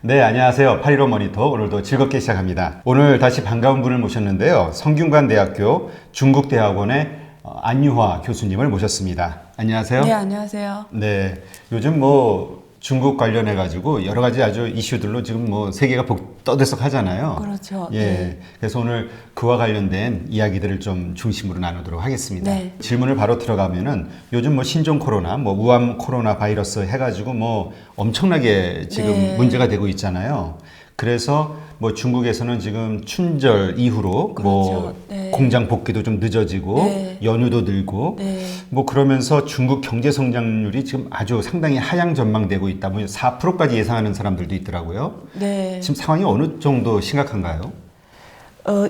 네, 안녕하세요. 815 모니터 오늘도 즐겁게 시작합니다. 오늘 다시 반가운 분을 모셨는데요. 성균관대학교 중국대학원의 안유화 교수님을 모셨습니다. 안녕하세요. 네, 안녕하세요. 네, 요즘 뭐 중국 관련해 가지고 여러 가지 아주 이슈들로 지금 뭐 세계가 떠들썩하잖아요. 그렇죠. 예, 네. 그래서 오늘 그와 관련된 이야기들을 좀 중심으로 나누도록 하겠습니다. 네. 질문을 바로 들어가면은 요즘 뭐 신종 코로나, 뭐 우암 코로나 바이러스 해가지고 뭐 엄청나게 지금 네. 문제가 되고 있잖아요. 그래서 뭐 중국에서는 지금 춘절 이후로 뭐 그렇죠. 네. 공장 복귀도 좀 늦어지고 네. 연휴도 늘고 네. 뭐 그러면서 중국 경제 성장률이 지금 아주 상당히 하향 전망되고 있다. 뭐 4%까지 예상하는 사람들도 있더라고요. 네. 지금 상황이 어느 정도 심각한가요?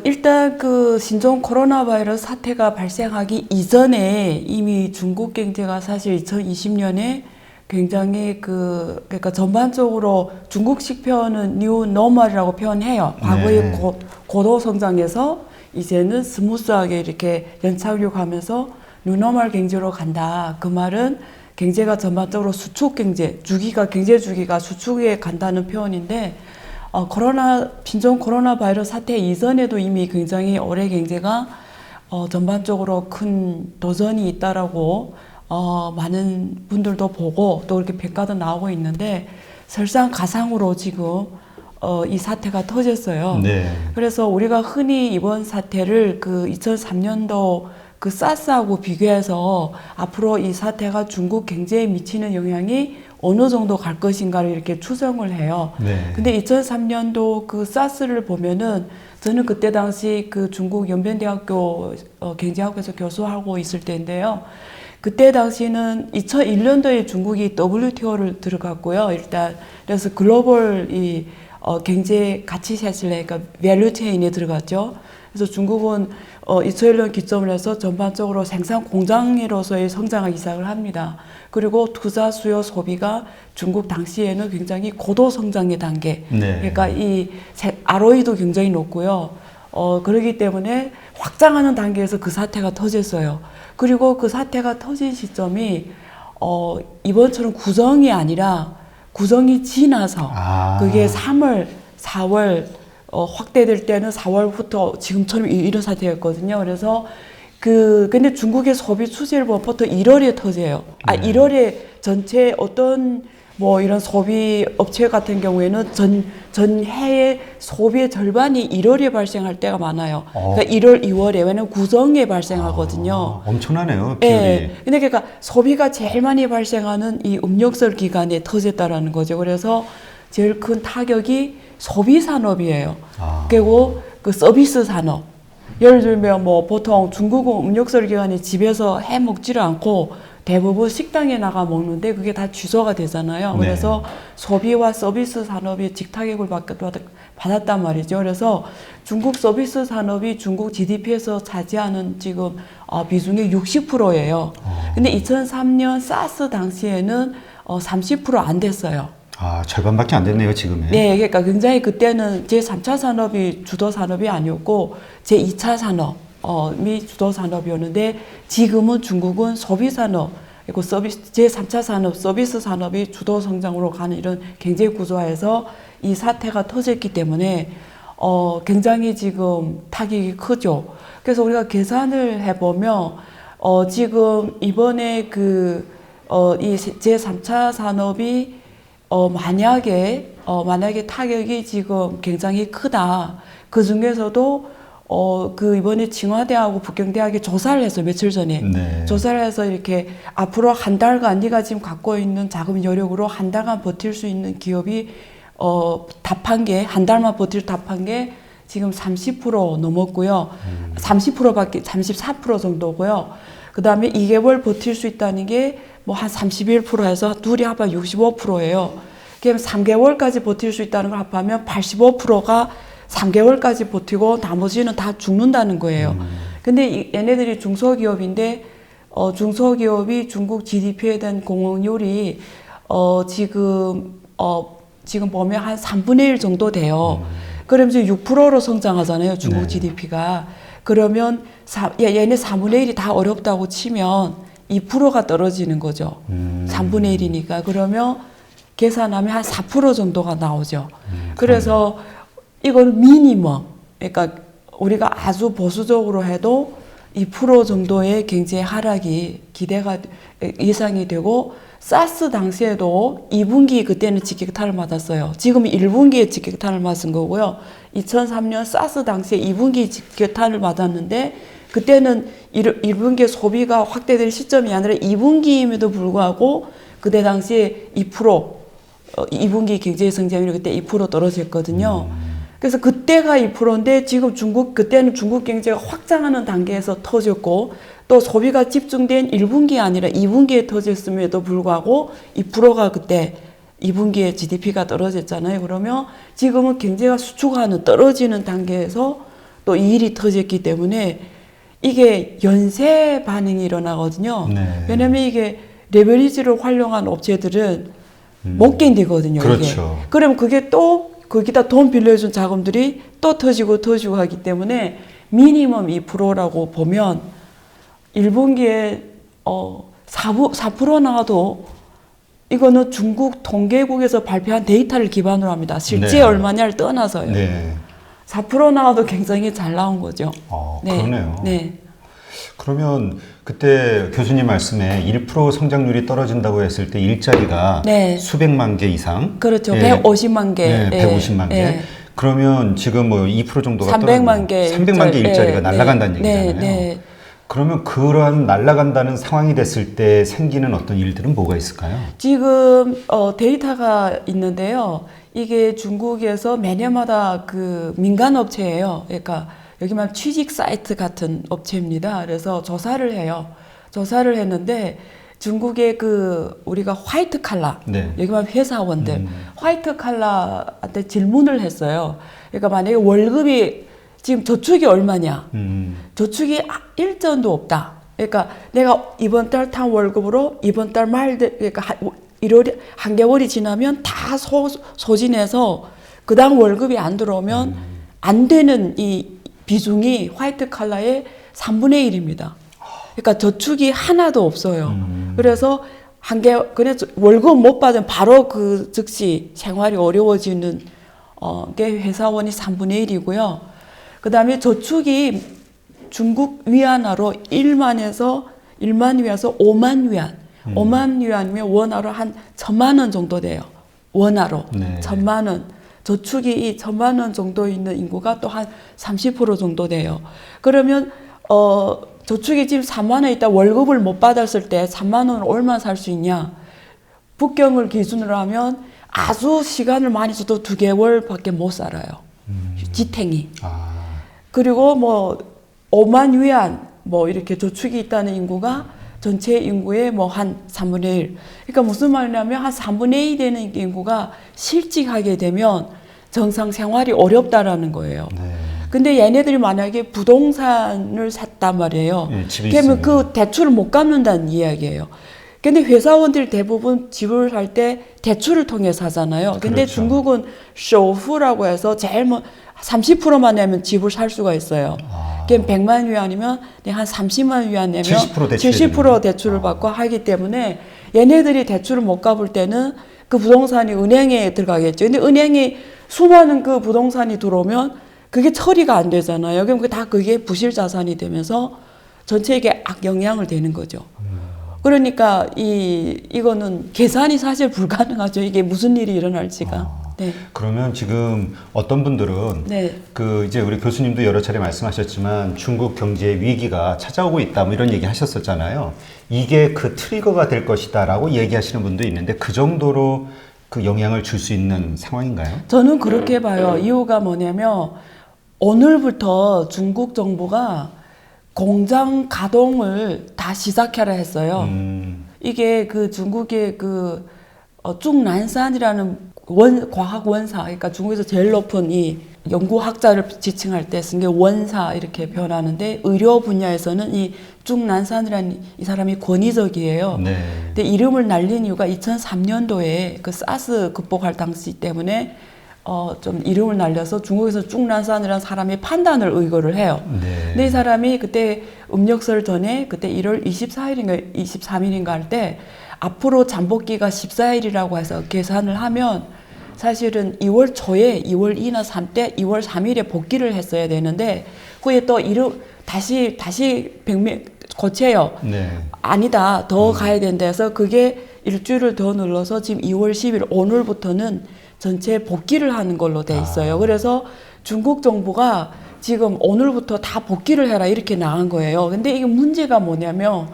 일단 그 신종 코로나 바이러스 사태가 발생하기 이전에 이미 중국 경제가 사실 2020년에 굉장히 그러니까 전반적으로 중국식 표현은 뉴 노멀이라고 표현해요. 과거에 네. 고도 성장해서 이제는 스무스하게 이렇게 연착륙 하면서 뉴 노멀 경제로 간다. 그 말은 경제가 전반적으로 수축 경제, 경제 주기가 수축에 간다는 표현인데 신종 코로나 바이러스 사태 이전에도 이미 굉장히 올해 경제가 전반적으로 큰 도전이 있다라고 많은 분들도 보고 또 이렇게 평가도 나오고 있는데 설상가상으로 지금 이 사태가 터졌어요. 네. 그래서 우리가 흔히 이번 사태를 그 2003년도 그 사스하고 비교해서 앞으로 이 사태가 중국 경제에 미치는 영향이 어느 정도 갈 것인가를 이렇게 추정을 해요. 네. 근데 2003년도 그 사스를 보면은 저는 그때 당시 그 중국 연변대학교 경제학에서 교수하고 있을 때인데요. 그때 당시는 2001년도에 중국이 WTO를 들어갔고요. 일단 그래서 글로벌 경제 가치셋을 그러니까 밸류체인에 들어갔죠. 그래서 중국은 2001년 기점으로 해서 전반적으로 생산 공장으로서의 성장하기 시작을 합니다. 그리고 투자, 수요, 소비가 중국 당시에는 굉장히 고도 성장의 단계. 네. 그러니까 이 ROE도 굉장히 높고요. 그렇기 때문에 확장하는 단계에서 그 사태가 터졌어요. 그리고 그 사태가 터진 시점이 이번처럼 구정이 아니라 구정이 지나서 그게 3월, 4월 확대될 때는 4월부터 지금처럼 이런 사태였거든요. 그래서 근데 중국의 소비 추세를 보면 보통 1월에 터져요. 1월에 전체 어떤 뭐 이런 소비 업체 같은 경우에는 전 해의 소비의 절반이 1월에 발생할 때가 많아요. 그러니까 1월, 2월에 왜냐면 구정에 발생하거든요. 엄청나네요, 비율이. 네. 근데 그러니까 소비가 제일 많이 발생하는 이 음력설 기간에 터졌다라는 거죠. 그래서 제일 큰 타격이 소비 산업이에요. 그리고 그 서비스 산업. 예를 들면 뭐 보통 중국은 음력설 기간에 집에서 해 먹지를 않고 대부분 식당에 나가 먹는데 그게 다 취소가 되잖아요. 네. 그래서 소비와 서비스 산업이 직타격을 받았단 말이죠. 그래서 중국 서비스 산업이 중국 GDP에서 차지하는 지금 비중이 60%예요. 근데 2003년 사스 당시에는 30% 안 됐어요. 절반밖에 안 됐네요, 지금은. 네, 그러니까 굉장히 그때는 제3차 산업이 주도 산업이 아니었고 제2차 산업이 주도 산업이었는데 지금은 중국은 소비 산업 그리고 제3차 산업, 서비스 산업이 주도 성장으로 가는 이런 경제 구조화에서 이 사태가 터졌기 때문에 굉장히 지금 타격이 크죠. 그래서 우리가 계산을 해보면 지금 이번에 이 제3차 산업이 만약에 타격이 지금 굉장히 크다. 그 중에서도 이번에 칭화대하고 북경대학이 조사를 해서 며칠 전에 네. 조사를 해서 이렇게 앞으로 한 달간 네가 지금 갖고 있는 자금 여력으로 한 달간 버틸 수 있는 기업이 답한 게 한 달만 답한 게 지금 30% 넘었고요. 34% 정도고요. 그 다음에 2개월 버틸 수 있다는 게 뭐 한 31%에서 둘이 합하면 65%예요. 그럼 3개월까지 버틸 수 있다는 걸 합하면 85%가 3개월까지 버티고 나머지는 다 죽는다는 거예요. 근데 얘네들이 중소기업인데 중소기업이 중국 GDP에 대한 공헌율이 지금 보면 한 3분의 1 정도 돼요. 그럼 이제 6%로 성장하잖아요, 중국 네. GDP가. 그러면 얘네 4분의 1이 다 어렵다고 치면 2%가 떨어지는 거죠. 3분의 1이니까. 그러면 계산하면 한 4% 정도가 나오죠. 그래서 이건 미니멈, 그러니까 우리가 아주 보수적으로 해도 2% 정도의 경제 하락이 기대가 예상이 되고 사스 당시에도 2분기 그때는 직격탄을 맞았어요. 지금 1분기에 직격탄을 맞은 거고요. 2003년 사스 당시에 2분기 직격탄을 맞았는데 그때는 1분기에 소비가 확대될 시점이 아니라 2분기임에도 불구하고 그때 당시에 2% 2분기 경제 성장률이 그때 2% 떨어졌거든요. 그래서 그때가 2%인데 지금 그때는 중국 경제가 확장하는 단계에서 터졌고 또 소비가 집중된 1분기 아니라 2분기에 터졌음에도 불구하고 2%가 그때 2분기에 GDP가 떨어졌잖아요. 그러면 지금은 경제가 수축하는 떨어지는 단계에서 또 이 일이 터졌기 때문에 이게 연쇄 반응이 일어나거든요. 네. 왜냐면 이게 레버리지를 활용한 업체들은 못 견디거든요. 그렇죠. 이게. 그러면 그게 또 거기다 돈 빌려준 자금들이 또 터지고 하기 때문에 미니멈 2%라고 보면 1분기에 4% 나와도 이거는 중국 통계국에서 발표한 데이터를 기반으로 합니다. 실제 네. 얼마냐를 떠나서요. 네. 4% 나와도 굉장히 잘 나온 거죠. 그러네요. 네. 그러면 그때 교수님 말씀에 1% 성장률이 떨어진다고 했을 때 일자리가 네. 수백만 개 이상. 그렇죠. 예. 150만 개. 네, 150만 개. 예. 그러면 지금 뭐 2% 정도가 300만 개 300만 개 일자리가 네, 날아간다는 네, 얘기잖아요. 네. 그러면 그러한 날아간다는 상황이 됐을 때 생기는 어떤 일들은 뭐가 있을까요? 지금 데이터가 있는데요. 이게 중국에서 매년마다 그 민간 업체예요. 그러니까 여기만 취직 사이트 같은 업체입니다. 그래서 조사를 해요. 조사를 했는데 중국의 그 우리가 화이트 칼라 네. 여기만 회사원들 화이트 칼라한테 질문을 했어요. 그러니까 만약에 월급이 지금 저축이 얼마냐? 저축이 일전도 없다. 그러니까 내가 이번 달 탄 월급으로 이번 달 말 그러니까 1월이 한 개월이 지나면 다 소진해서 그다음 월급이 안 들어오면 안 되는 이 비중이 화이트 칼라의 3분의 1입니다. 그러니까 저축이 하나도 없어요. 그래서 그냥 월급 못 받으면 바로 그 즉시 생활이 어려워지는 게 회사원이 3분의 1이고요. 그 다음에 저축이 중국 위안화로 1만 위안에서 5만 위안. 5만 위안이면 원화로 한 1,000만 원 정도 돼요. 원화로. 네. 1,000만 원. 저축이 이 1,000만 원 정도 있는 인구가 또 한 30% 정도 돼요. 그러면, 저축이 지금 3만 원 있다 월급을 못 받았을 때 3만 원을 얼마 살 수 있냐? 북경을 기준으로 하면 아주 시간을 많이 써도 2개월밖에 못 살아요. 지탱이. 그리고 뭐 5만 위안 뭐 이렇게 저축이 있다는 인구가 전체 인구의 뭐 한 3분의 1. 그러니까 무슨 말이냐면 한 3분의 1 되는 인구가 실직하게 되면 정상 생활이 어렵다라는 거예요. 네. 근데 얘네들이 만약에 부동산을 샀단 말이에요. 네, 집이 그러면 있으면. 그 대출을 못 갚는다는 이야기예요. 근데 회사원들이 대부분 집을 살 때 대출을 통해서 하잖아요. 근데 그렇죠. 중국은 쇼후라고 해서 제일 30%만 내면 집을 살 수가 있어요. 그럼 100만 위안이면 한 30만 위안 내면 70% 대출이 70% 대출을 받고 하기 때문에 얘네들이 대출을 못 갚을 때는 그 부동산이 은행에 들어가겠죠. 근데 은행에 수많은 그 부동산이 들어오면 그게 처리가 안 되잖아요. 그럼 그게 부실 자산이 되면서 전체에게 악영향을 되는 거죠. 그러니까 이거는 계산이 사실 불가능하죠. 이게 무슨 일이 일어날지가. 네. 그러면 지금 어떤 분들은 네. 그 이제 우리 교수님도 여러 차례 말씀하셨지만 중국 경제 위기가 찾아오고 있다 뭐 이런 얘기 하셨었잖아요. 이게 그 트리거가 될 것이다라고 얘기하시는 분도 있는데 그 정도로 그 영향을 줄 수 있는 상황인가요? 저는 그렇게 봐요. 이유가 뭐냐면 오늘부터 중국 정부가 공장 가동을 다 시작하라 했어요. 이게 그 중국의 그 중난산이라는 과학 원사, 그러니까 중국에서 제일 높은 이 연구학자를 지칭할 때 쓴 게 원사 이렇게 표현하는데 의료 분야에서는 이 중난산이라는 이 사람이 권위적이에요. 네. 근데 이름을 날린 이유가 2003년도에 그 사스 극복할 당시 때문에 좀 이름을 날려서 중국에서 중난산이라는 사람의 판단을 의거를 해요. 네. 근데 이 사람이 그때 음력설 전에 그때 1월 24일인가 23일인가 할 때 앞으로 잠복기가 14일이라고 해서 계산을 하면 사실은 2월 초에 2월 2나 3 때 2월 3일에 복귀를 했어야 되는데 후에 또 다시 100명 고쳐요. 네. 아니다. 더 가야 된다 해서 그게 일주일을 더 눌러서 지금 2월 10일 오늘부터는 전체 복귀를 하는 걸로 돼 있어요. 그래서 중국 정부가 지금 오늘부터 다 복귀를 해라 이렇게 나간 거예요. 근데 이게 문제가 뭐냐면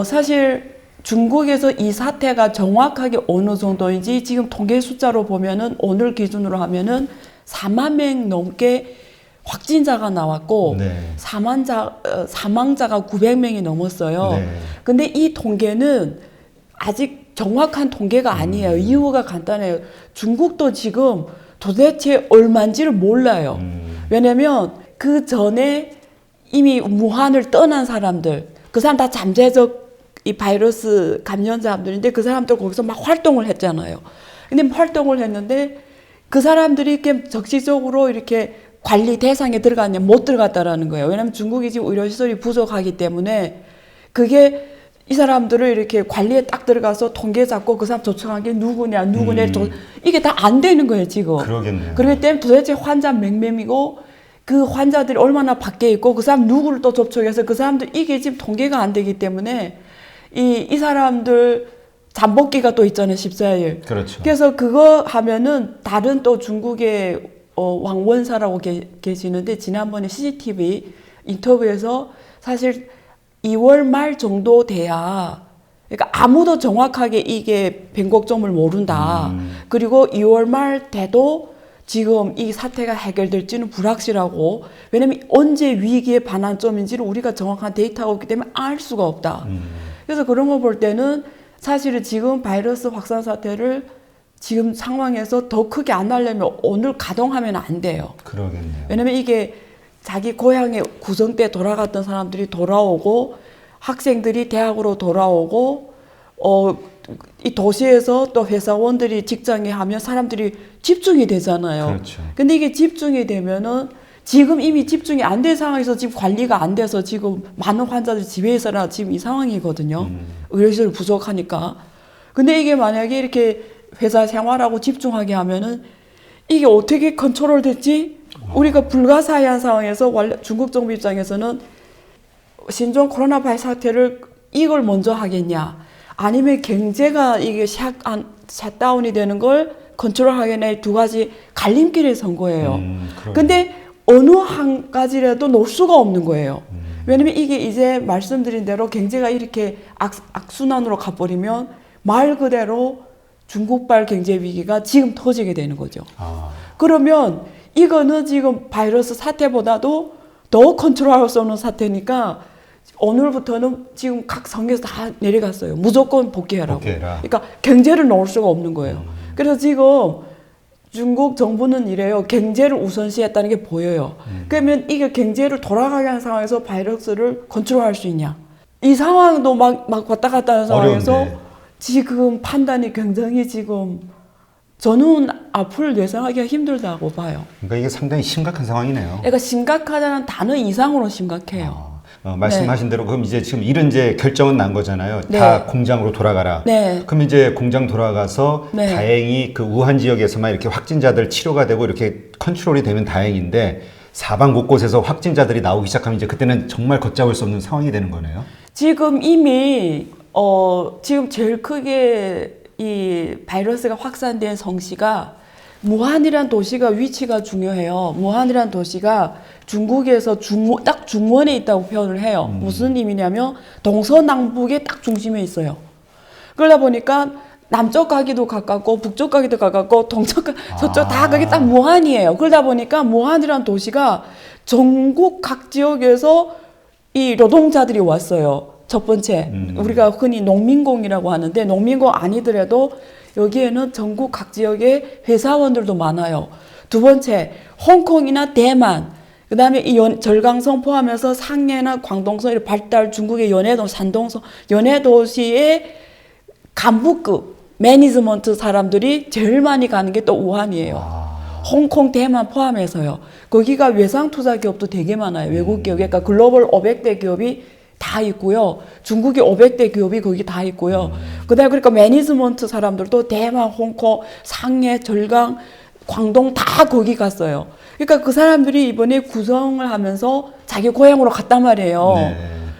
사실 중국에서 이 사태가 정확하게 어느 정도인지 지금 통계 숫자로 보면은 오늘 기준으로 하면은 4만 명 넘게 확진자가 나왔고 네. 사망자가 900명이 넘었어요. 네. 근데 이 통계는 아직 정확한 통계가 아니에요. 이유가 간단해요. 중국도 지금 도대체 얼마인지를 몰라요. 왜냐면 그 전에 이미 무한을 떠난 사람들, 그 사람 다 잠재적 이 바이러스 감염자들인데 그 사람들 거기서 막 활동을 했잖아요. 근데 활동을 했는데 그 사람들이 이렇게 적시적으로 이렇게 관리 대상에 들어갔냐 못 들어갔다라는 거예요. 왜냐하면 중국이 지금 의료시설이 부족하기 때문에 그게 이 사람들을 이렇게 관리에 딱 들어가서 통계 잡고 그 사람 조청한 게 누구냐 이게 다 안 되는 거예요 지금. 그러겠네요. 그렇기 때문에 도대체 환자 몇 명이고 그 환자들이 얼마나 밖에 있고 그 사람 누구를 또 접촉해서 그 사람들 이게 지금 통계가 안 되기 때문에 이 사람들 잠복기가 또 있잖아요 14일. 그렇죠. 그래서 그거 하면은 다른 또 중국의 왕원사라고 계시는데 지난번에 CCTV 인터뷰에서 사실 2월 말 정도 돼야 그러니까 아무도 정확하게 이게 변곡점을 모른다. 그리고 2월 말 돼도 지금 이 사태가 해결될지는 불확실하고 왜냐면 언제 위기의 반환점인지를 우리가 정확한 데이터가 없기 때문에 알 수가 없다. 그래서 그런 거 볼 때는 사실은 지금 바이러스 확산 사태를 지금 상황에서 더 크게 안 하려면 오늘 가동하면 안 돼요. 그러겠네요. 왜냐면 이게 자기 고향의 구성 때 돌아갔던 사람들이 돌아오고 학생들이 대학으로 돌아오고 이 도시에서 또 회사원들이 직장에 하면 사람들이 집중이 되잖아요. 그렇죠. 근데 이게 집중이 되면은 지금 이미 집중이 안 된 상황에서 지금 관리가 안 돼서 지금 많은 환자들이 집에 있어라 지금 이 상황이거든요. 의료시설 부족하니까. 근데 이게 만약에 이렇게 회사 생활하고 집중하게 하면은 이게 어떻게 컨트롤 됐지? 우리가 불가사의한 상황에서 원래 중국 정부 입장에서는 신종 코로나 바이러스 사태를 이걸 먼저 하겠냐? 아니면 경제가 이게 샷다운이 되는 걸 컨트롤하겠냐? 이 두 가지 갈림길에 선 거예요. 근데 어느 한 가지라도 놓을 수가 없는 거예요. 왜냐면 이게 이제 말씀드린 대로 경제가 이렇게 악순환으로 가버리면 말 그대로 중국발 경제 위기가 지금 터지게 되는 거죠. 그러면 이거는 지금 바이러스 사태보다도 더 컨트롤할 수 없는 사태니까 오늘부터는 지금 각 성에서 다 내려갔어요. 무조건 복귀하라고. 그러니까 경제를 넣을 수가 없는 거예요. 그래서 지금 중국 정부는 이래요. 경제를 우선시했다는 게 보여요. 그러면 이게 경제를 돌아가게 하는 상황에서 바이러스를 컨트롤할 수 있냐. 이 상황도 막 왔다 갔다 하는 상황에서 어려운데. 지금 판단이 굉장히 지금 저는 앞을 예상하기가 힘들다고 봐요. 그러니까 이게 상당히 심각한 상황이네요. 그러니까 심각하다는 단어 이상으로 심각해요. 말씀하신 대로 그럼 이제 지금 이런 이제 결정은 난 거잖아요. 네. 다 공장으로 돌아가라. 네. 그럼 이제 공장 돌아가서 네. 다행히 그 우한 지역에서만 이렇게 확진자들 치료가 되고 이렇게 컨트롤이 되면 다행인데 사방 곳곳에서 확진자들이 나오기 시작하면 이제 그때는 정말 걷잡을 수 없는 상황이 되는 거네요. 지금 이미 지금 제일 크게 이 바이러스가 확산된 성시가 무한이란 도시가 위치가 중요해요. 무한이란 도시가 중국에서 딱 중원에 있다고 표현을 해요. 무슨 의미냐면 동서남북의 딱 중심에 있어요. 그러다 보니까 남쪽 가기도 가깝고 북쪽 가기도 가깝고 동쪽 서쪽 다 그게 딱 무한이에요. 그러다 보니까 무한이란 도시가 전국 각 지역에서 이 노동자들이 왔어요. 첫 번째 우리가 흔히 농민공이라고 하는데 농민공 아니더라도 여기에는 전국 각 지역의 회사원들도 많아요. 두 번째 홍콩이나 대만 그다음에 이 절강성 포함해서 상해나 광동성 이런 발달 중국의 연해도 산동성 연해도시의 간부급 매니지먼트 사람들이 제일 많이 가는 게 또 우한이에요. 홍콩, 대만 포함해서요. 거기가 외상 투자 기업도 되게 많아요. 외국 기업. 그러니까 글로벌 500대 기업이 다 있고요. 중국의 500대 기업이 거기 다 있고요. 그다음에 그러니까 매니지먼트 사람들도 대만, 홍콩, 상해, 절강, 광동 다 거기 갔어요. 그러니까 그 사람들이 이번에 구성을 하면서 자기 고향으로 갔단 말이에요. 네.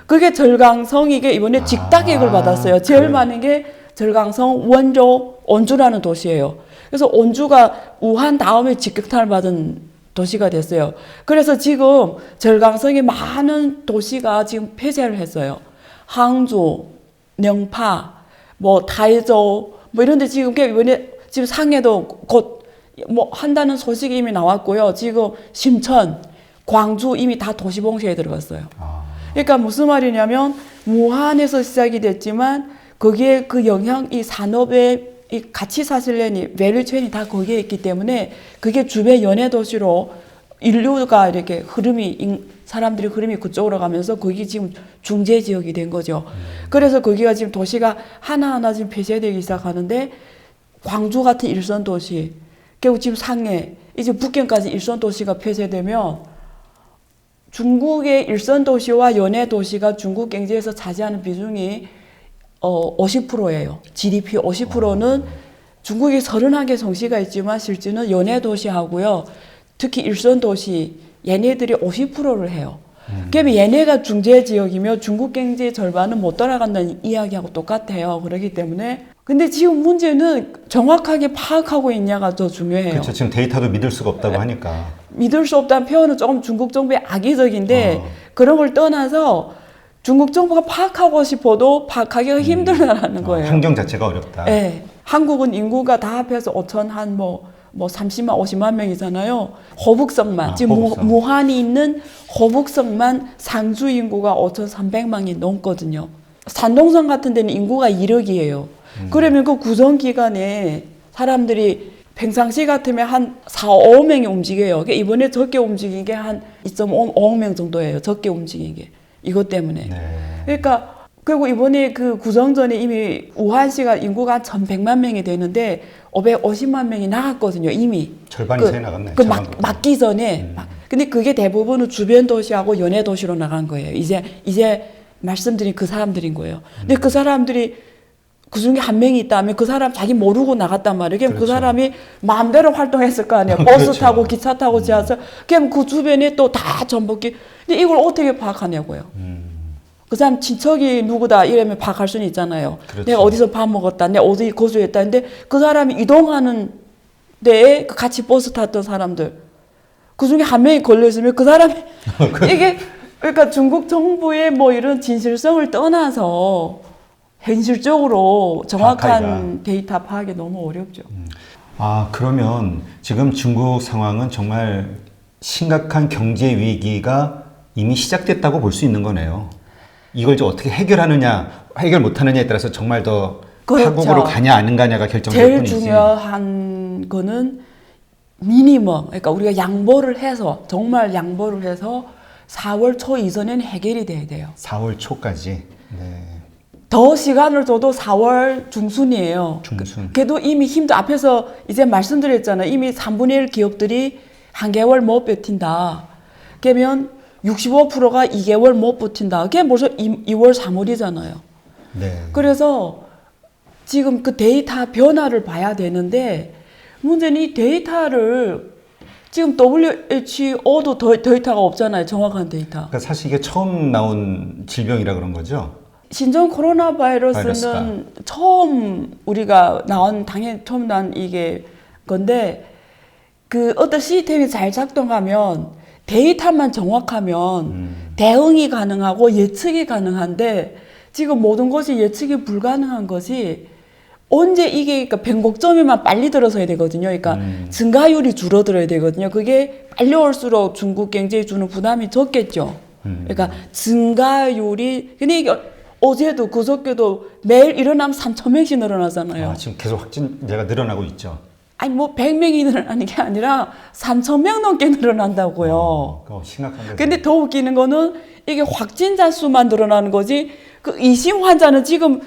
그게 절강성 이게 이번에 직다객을 받았어요. 제일 그래요. 많은 게 절강성, 원조, 온주라는 도시예요. 그래서 온주가 우한 다음에 직격탄을 받은 도시가 됐어요. 그래서 지금 절강성의 많은 도시가 지금 폐쇄를 했어요. 항주, 명파, 뭐 타이저우 뭐 이런데 지금 이번에 지금 상해도 곧 뭐 한다는 소식이 이미 나왔고요. 지금 심천, 광주 이미 다 도시봉쇄에 들어갔어요. 그러니까 무슨 말이냐면 무한에서 시작이 됐지만 거기에 그 영향, 이 산업의 이 가치 사슬链이 밸류체인이 다 거기에 있기 때문에 그게 주변 연해 도시로 인류가 이렇게 사람들이 흐름이 그쪽으로 가면서 거기 지금 중재 지역이 된 거죠. 그래서 거기가 지금 도시가 하나하나 지금 폐쇄되기 시작하는데 광주 같은 일선 도시, 결국 지금 상해, 이제 북경까지 일선 도시가 폐쇄되면 중국의 일선 도시와 연해 도시가 중국 경제에서 차지하는 비중이 50%예요. GDP 50%는 중국이 31개 성시가 있지만 실제는 연해 도시하고요. 특히 일선 도시 얘네들이 50%를 해요. 그러면 얘네가 중재 지역이며 중국 경제의 절반은 못 따라간다는 이야기하고 똑같아요. 그렇기 때문에 근데 지금 문제는 정확하게 파악하고 있냐가 더 중요해요. 그렇죠. 지금 데이터도 믿을 수가 없다고 하니까. 믿을 수 없다는 표현은 조금 중국 정부의 악의적인데 그런 걸 떠나서 중국 정부가 파악하고 싶어도 파악하기가 힘들다라는 거예요. 환경 자체가 어렵다. 네. 한국은 인구가 다 합해서 5천 한 뭐 30만, 50만 명이잖아요. 호북성만. 지금 호북성. 무한이 있는 호북성만 상주 인구가 5,300만이 넘거든요. 산동성 같은 데는 인구가 1억이에요. 그러면 그 구성 기간에 사람들이 평상시 같으면 한 4, 5명이 움직여요. 이번에 적게 움직인 게 한 2.5억 명 정도예요. 적게 움직인 게. 이것 때문에. 네. 그러니까 그리고 이번에 그 구성 전에 이미 우한시가 인구가 한 1,100만 명이 되는데 550만 명이 나갔거든요. 이미. 절반 이상이 나갔네. 막기 전에. 근데 그게 대부분은 주변 도시하고 연해 도시로 나간 거예요. 이제 말씀드린 그 사람들인 거예요. 근데 그 사람들이 그 중에 한 명이 있다면 그 사람 자기 모르고 나갔단 말이에요. 그럼 그 사람이 마음대로 활동했을 거 아니에요. 버스 그렇죠. 타고 기차 타고 지하철. 그럼 그 주변에 또 다 전복기. 근데 이걸 어떻게 파악하냐고요. 그 사람 친척이 누구다 이러면 파악할 수는 있잖아요. 그렇죠. 내가 어디서 밥 먹었다, 내가 어디 거주했다. 근데 그 사람이 이동하는 데에 같이 버스 탔던 사람들 그 중에 한 명이 걸려있으면 그 사람이 이게 그러니까 중국 정부의 뭐 이런 진실성을 떠나서 현실적으로 정확한 파악하기가. 데이터 파악이 너무 어렵죠. 그러면 지금 중국 상황은 정말 심각한 경제 위기가 이미 시작됐다고 볼 수 있는 거네요. 이걸 이제 어떻게 해결하느냐, 해결 못하느냐에 따라서 정말 더 그렇죠. 파국으로 가냐 안 가냐가 결정될 제일 뿐이지. 중요한 거는 미니멈, 그러니까 우리가 양보를 해서 정말 양보를 해서 4월 초 이전에는 해결이 돼야 돼요. 4월 초까지. 네. 더 시간을 줘도 4월 중순이에요. 중순. 그래도 이미 힘도 앞에서 이제 말씀드렸잖아요. 이미 3분의 1 기업들이 한 개월 못 버틴다. 그러면 65%가 2개월 못 버틴다. 그게 벌써 2월 3월이잖아요. 네. 그래서 지금 그 데이터 변화를 봐야 되는데 문제는 이 데이터를 지금 WHO도 데이터가 없잖아요. 정확한 데이터. 그러니까 사실 이게 처음 나온 질병이라 그런 거죠. 신종 코로나 바이러스는 바이러스가. 처음 우리가 당연히 처음 난 이게 건데 그 어떤 시스템이 잘 작동하면 데이터만 정확하면 대응이 가능하고 예측이 가능한데 지금 모든 것이 예측이 불가능한 것이 언제 이게 그러니까 변곡점에만 빨리 들어서야 되거든요. 그러니까 증가율이 줄어들어야 되거든요. 그게 빨리 올수록 중국 경제에 주는 부담이 적겠죠. 그러니까 증가율이 근데 이게 어제도 그저께도 매일 일어나면 3,000명씩 늘어나잖아요. 지금 계속 확진자가 늘어나고 있죠. 아니 뭐 100명이 늘어나는 게 아니라 3,000명 넘게 늘어난다고요. 심각한 거죠. 근데 더 웃기는 거는 이게 확진자 수만 늘어나는 거지 그 의심 환자는 지금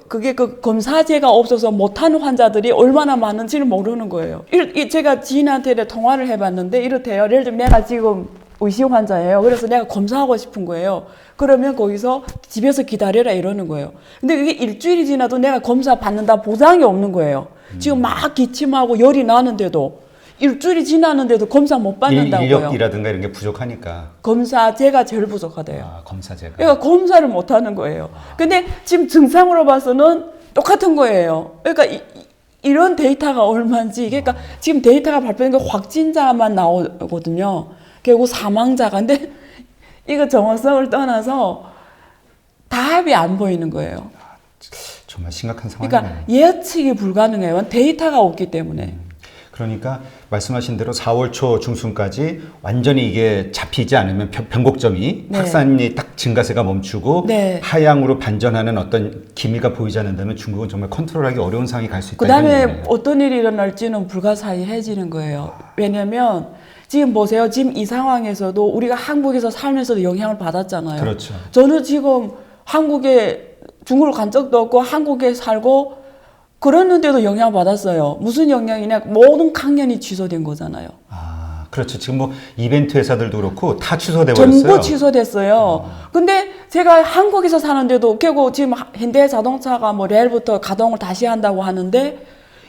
그게 검사제가 없어서 못하는 환자들이 얼마나 많은지를 모르는 거예요. 제가 지인한테 통화를 해봤는데 이렇대요. 예를 들면 내가 지금 의심 환자예요. 그래서 내가 검사하고 싶은 거예요. 그러면 거기서 집에서 기다려라 이러는 거예요. 근데 그게 일주일이 지나도 내가 검사 받는다 보장이 없는 거예요. 지금 막 기침하고 열이 나는데도 일주일이 지났는데도 검사 못 받는다고요. 인력이라든가 이런 게 부족하니까. 검사제가 제일 부족하대요. 아, 검사제가. 그러니까 검사를 못 하는 거예요. 근데 지금 증상으로 봐서는 똑같은 거예요. 그러니까 이런 데이터가 얼마인지, 그러니까 지금 데이터가 발표된 게 확진자만 나오거든요. 결국 사망자가. 근데 이거 정확성을 떠나서 답이 안 보이는 거예요. 정말 심각한 상황이네요. 그러니까 예측이 불가능해요. 데이터가 없기 때문에. 그러니까 말씀하신 대로 4월 초 중순까지 완전히 이게 잡히지 않으면 변곡점이 네. 확산이 딱 증가세가 멈추고 네. 하향으로 반전하는 어떤 기미가 보이지 않는다면 중국은 정말 컨트롤하기 어려운 상황이 갈 수 있다. 그 이런 다음에 얘기네요. 어떤 일이 일어날지는 불가사의해지는 거예요. 왜냐면 지금 보세요. 지금 이 상황에서도 우리가 한국에서 살면서도 영향을 받았잖아요. 그렇죠. 저는 지금 한국에 중국을 간 적도 없고 한국에 살고 그랬는데도 영향을 받았어요. 무슨 영향이냐? 모든 강연이 취소된 거잖아요. 아, 그렇죠. 지금 뭐 이벤트 회사들도 그렇고 다 취소돼 버렸어요. 전부 취소됐어요. 근데 제가 한국에서 사는데도 결국 지금 현대자동차가 뭐 내일부터 가동을 다시 한다고 하는데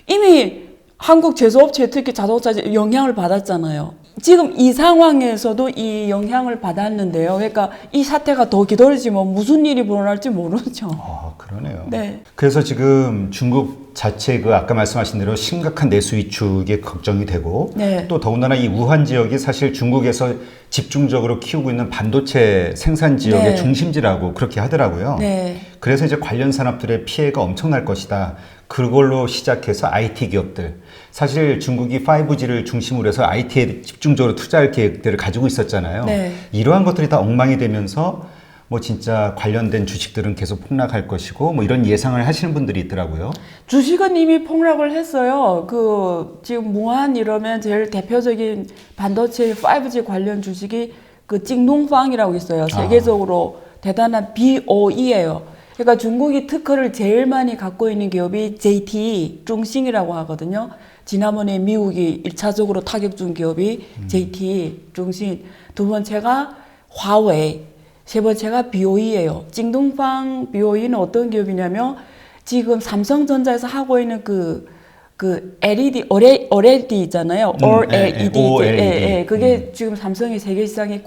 이미 한국 제조업체 특히 자동차 영향을 받았잖아요. 지금 이 상황에서도 이 영향을 받았는데요. 그러니까 이 사태가 더 기다려지면 무슨 일이 벌어날지 모르죠. 아, 그러네요. 네. 그래서 지금 중국 자체 그 아까 말씀하신 대로 심각한 내수 위축에 걱정이 되고 네. 또 더군다나 이 우한 지역이 사실 중국에서 집중적으로 키우고 있는 반도체 생산 지역의 네. 중심지라고 그렇게 하더라고요. 네. 그래서 이제 관련 산업들의 피해가 엄청날 것이다. 그걸로 시작해서 IT 기업들. 사실 중국이 5G를 중심으로 해서 IT에 집중적으로 투자할 계획들을 가지고 있었잖아요. 네. 이러한 것들이 다 엉망이 되면서 뭐 진짜 관련된 주식들은 계속 폭락할 것이고 뭐 이런 예상을 하시는 분들이 있더라고요. 주식은 이미 폭락을 했어요. 그 지금 무한 이러면 제일 대표적인 반도체 5G 관련 주식이 그 징동팡이라고 있어요. 세계적으로 대단한 BOE예요. 그러니까 중국이 특허를 제일 많이 갖고 있는 기업이 JT, 중싱이라고 하거든요. 지난번에 미국이 1차적으로 타격 준 기업이 JT, 중싱. 두 번째가 화웨이. 세 번째가 BOE예요. 징동팡 BOE는 어떤 기업이냐면 지금 삼성전자에서 하고 있는 그 LED, OLED 있잖아요. OLED. OLED. 그게 지금 삼성의 세계 시장의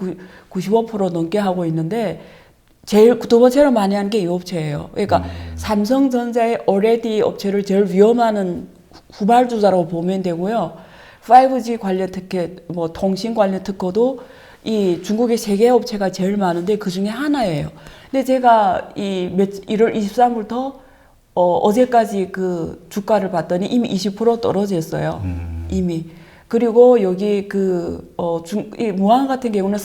95% 넘게 하고 있는데 제일 두 번째로 많이 하는 게 이 업체예요. 그러니까 삼성전자의 OLED 업체를 제일 위험한 후발주자라고 보면 되고요. 5G 관련 특허, 뭐 통신 관련 특허도 이 중국의 세 개 업체가 제일 많은데 그 중에 하나예요. 근데 제가 1월 23일부터 어제까지 그 주가를 봤더니 이미 20% 떨어졌어요. 이미. 그리고 여기 이 무한 같은 경우는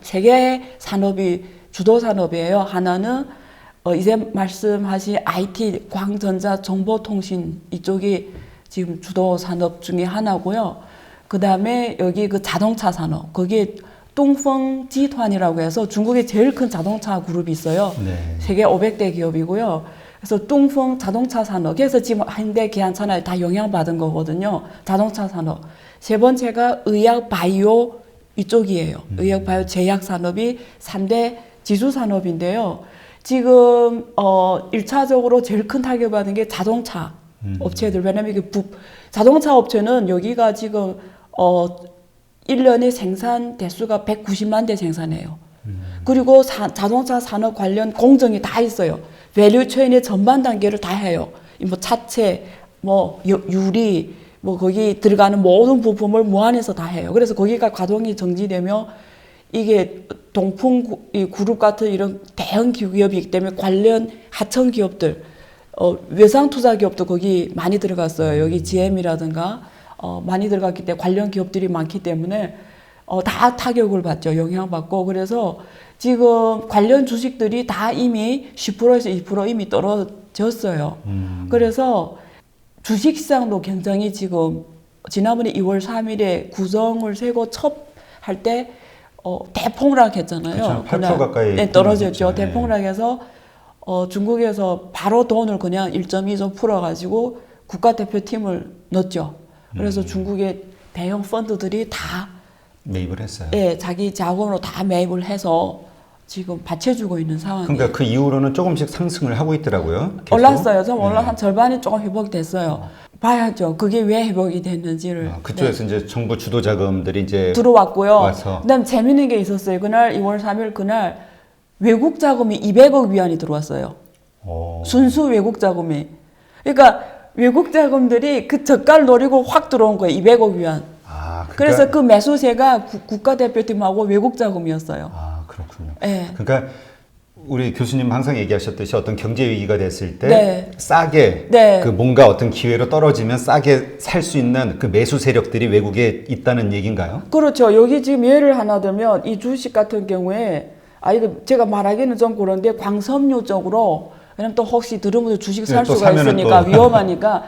세 개의 산업이 주도 산업이에요. 하나는 이제 말씀하신 IT, 광전자, 정보통신 이쪽이 지금 주도 산업 중에 하나고요. 그 다음에 여기 그 자동차 산업, 거기에 뚱펑지团이라고 해서 중국의 제일 큰 자동차 그룹이 있어요. 네. 세계 500대 기업이고요. 그래서 뚱펑 자동차 산업, 그래서 지금 현대, 기아차나 다 영향받은 거거든요. 자동차 산업. 세 번째가 의약, 바이오 이쪽이에요. 의약, 바이오, 제약 산업이 3대 지수 산업인데요. 지금 1차적으로 제일 큰 타격받은 게 자동차 업체들. 왜냐면 이게 자동차 업체는 여기가 지금 1년에 생산 대수가 190만 대 생산해요. 그리고 자동차 산업 관련 공정이 다 있어요. 밸류체인의 전반 단계를 다 해요. 뭐 차체, 뭐 유리, 뭐 거기 들어가는 모든 부품을 무한에서 다 해요. 그래서 거기가 가동이 정지되면 이게 동풍 그룹 같은 이런 대형 기업이기 때문에 관련 하청 기업들, 외상 투자 기업도 거기 많이 들어갔어요. 여기 GM이라든가 많이 들어갔기 때문에 관련 기업들이 많기 때문에 다 타격을 받죠. 영향받고. 그래서 지금 관련 주식들이 다 이미 10%에서 20% 이미 떨어졌어요. 그래서 주식시장도 굉장히 지금 지난번에 2월 3일에 구성을 세고 첫 할 때 대폭락했잖아요. 그렇죠. 8% 가까이 네, 떨어졌죠. 네. 대폭락해서 중국에서 바로 돈을 그냥 1.2조 풀어가지고 국가대표팀을 넣었죠. 그래서 중국의 대형 펀드들이 다 매입을 했어요. 예, 자기 자금으로 다 매입을 해서 지금 받쳐주고 있는 상황이에요. 그러니까 그 이후로는 조금씩 상승을 하고 있더라고요. 계속. 올랐어요. 좀 올라 한 절반이 조금 회복이 됐어요. 봐야죠. 그게 왜 회복이 됐는지를. 그쪽에서 이제 정부 주도 자금들이 이제 들어왔고요. 와서. 그다음 재밌는 게 있었어요. 그날 2월 3일 그날 외국 자금이 200억 위안이 들어왔어요. 순수 외국 자금이. 그러니까 외국 자금들이 그 저가를 노리고 확 들어온 거예요. 200억 위안. 그러니까, 그래서 그 매수세가 국가대표팀하고 외국 자금이었어요. 그렇군요. 네. 그러니까 우리 교수님 항상 얘기하셨듯이 어떤 경제 위기가 됐을 때 네. 싸게 네. 그 뭔가 어떤 기회로 떨어지면 싸게 살 수 있는 그 매수 세력들이 외국에 있다는 얘기인가요? 그렇죠. 여기 지금 예를 하나 들면 이 주식 같은 경우에 이거 제가 말하기는 좀 그런데 광섬유 쪽으로 왜냐면 또 혹시 들은 분들 주식 살 또 수가 사면은 있으니까 또. 위험하니까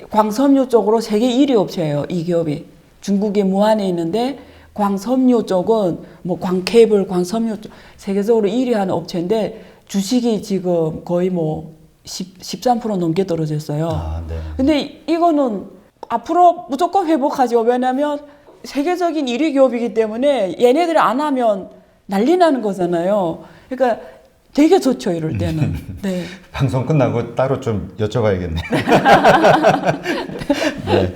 광섬유 쪽으로 세계 1위 업체예요. 이 기업이. 중국의 무안에 있는데 광섬유 쪽은 뭐 광케이블, 광섬유 쪽 세계적으로 1위 하는 업체인데 주식이 지금 거의 뭐 13% 넘게 떨어졌어요. 네. 근데 이거는 앞으로 무조건 회복하죠. 왜냐하면 세계적인 1위 기업이기 때문에 얘네들이 안 하면 난리 나는 거잖아요. 그러니까 되게 좋죠, 이럴 때는. 네. 방송 끝나고 따로 좀 여쭤봐야겠네요. 네.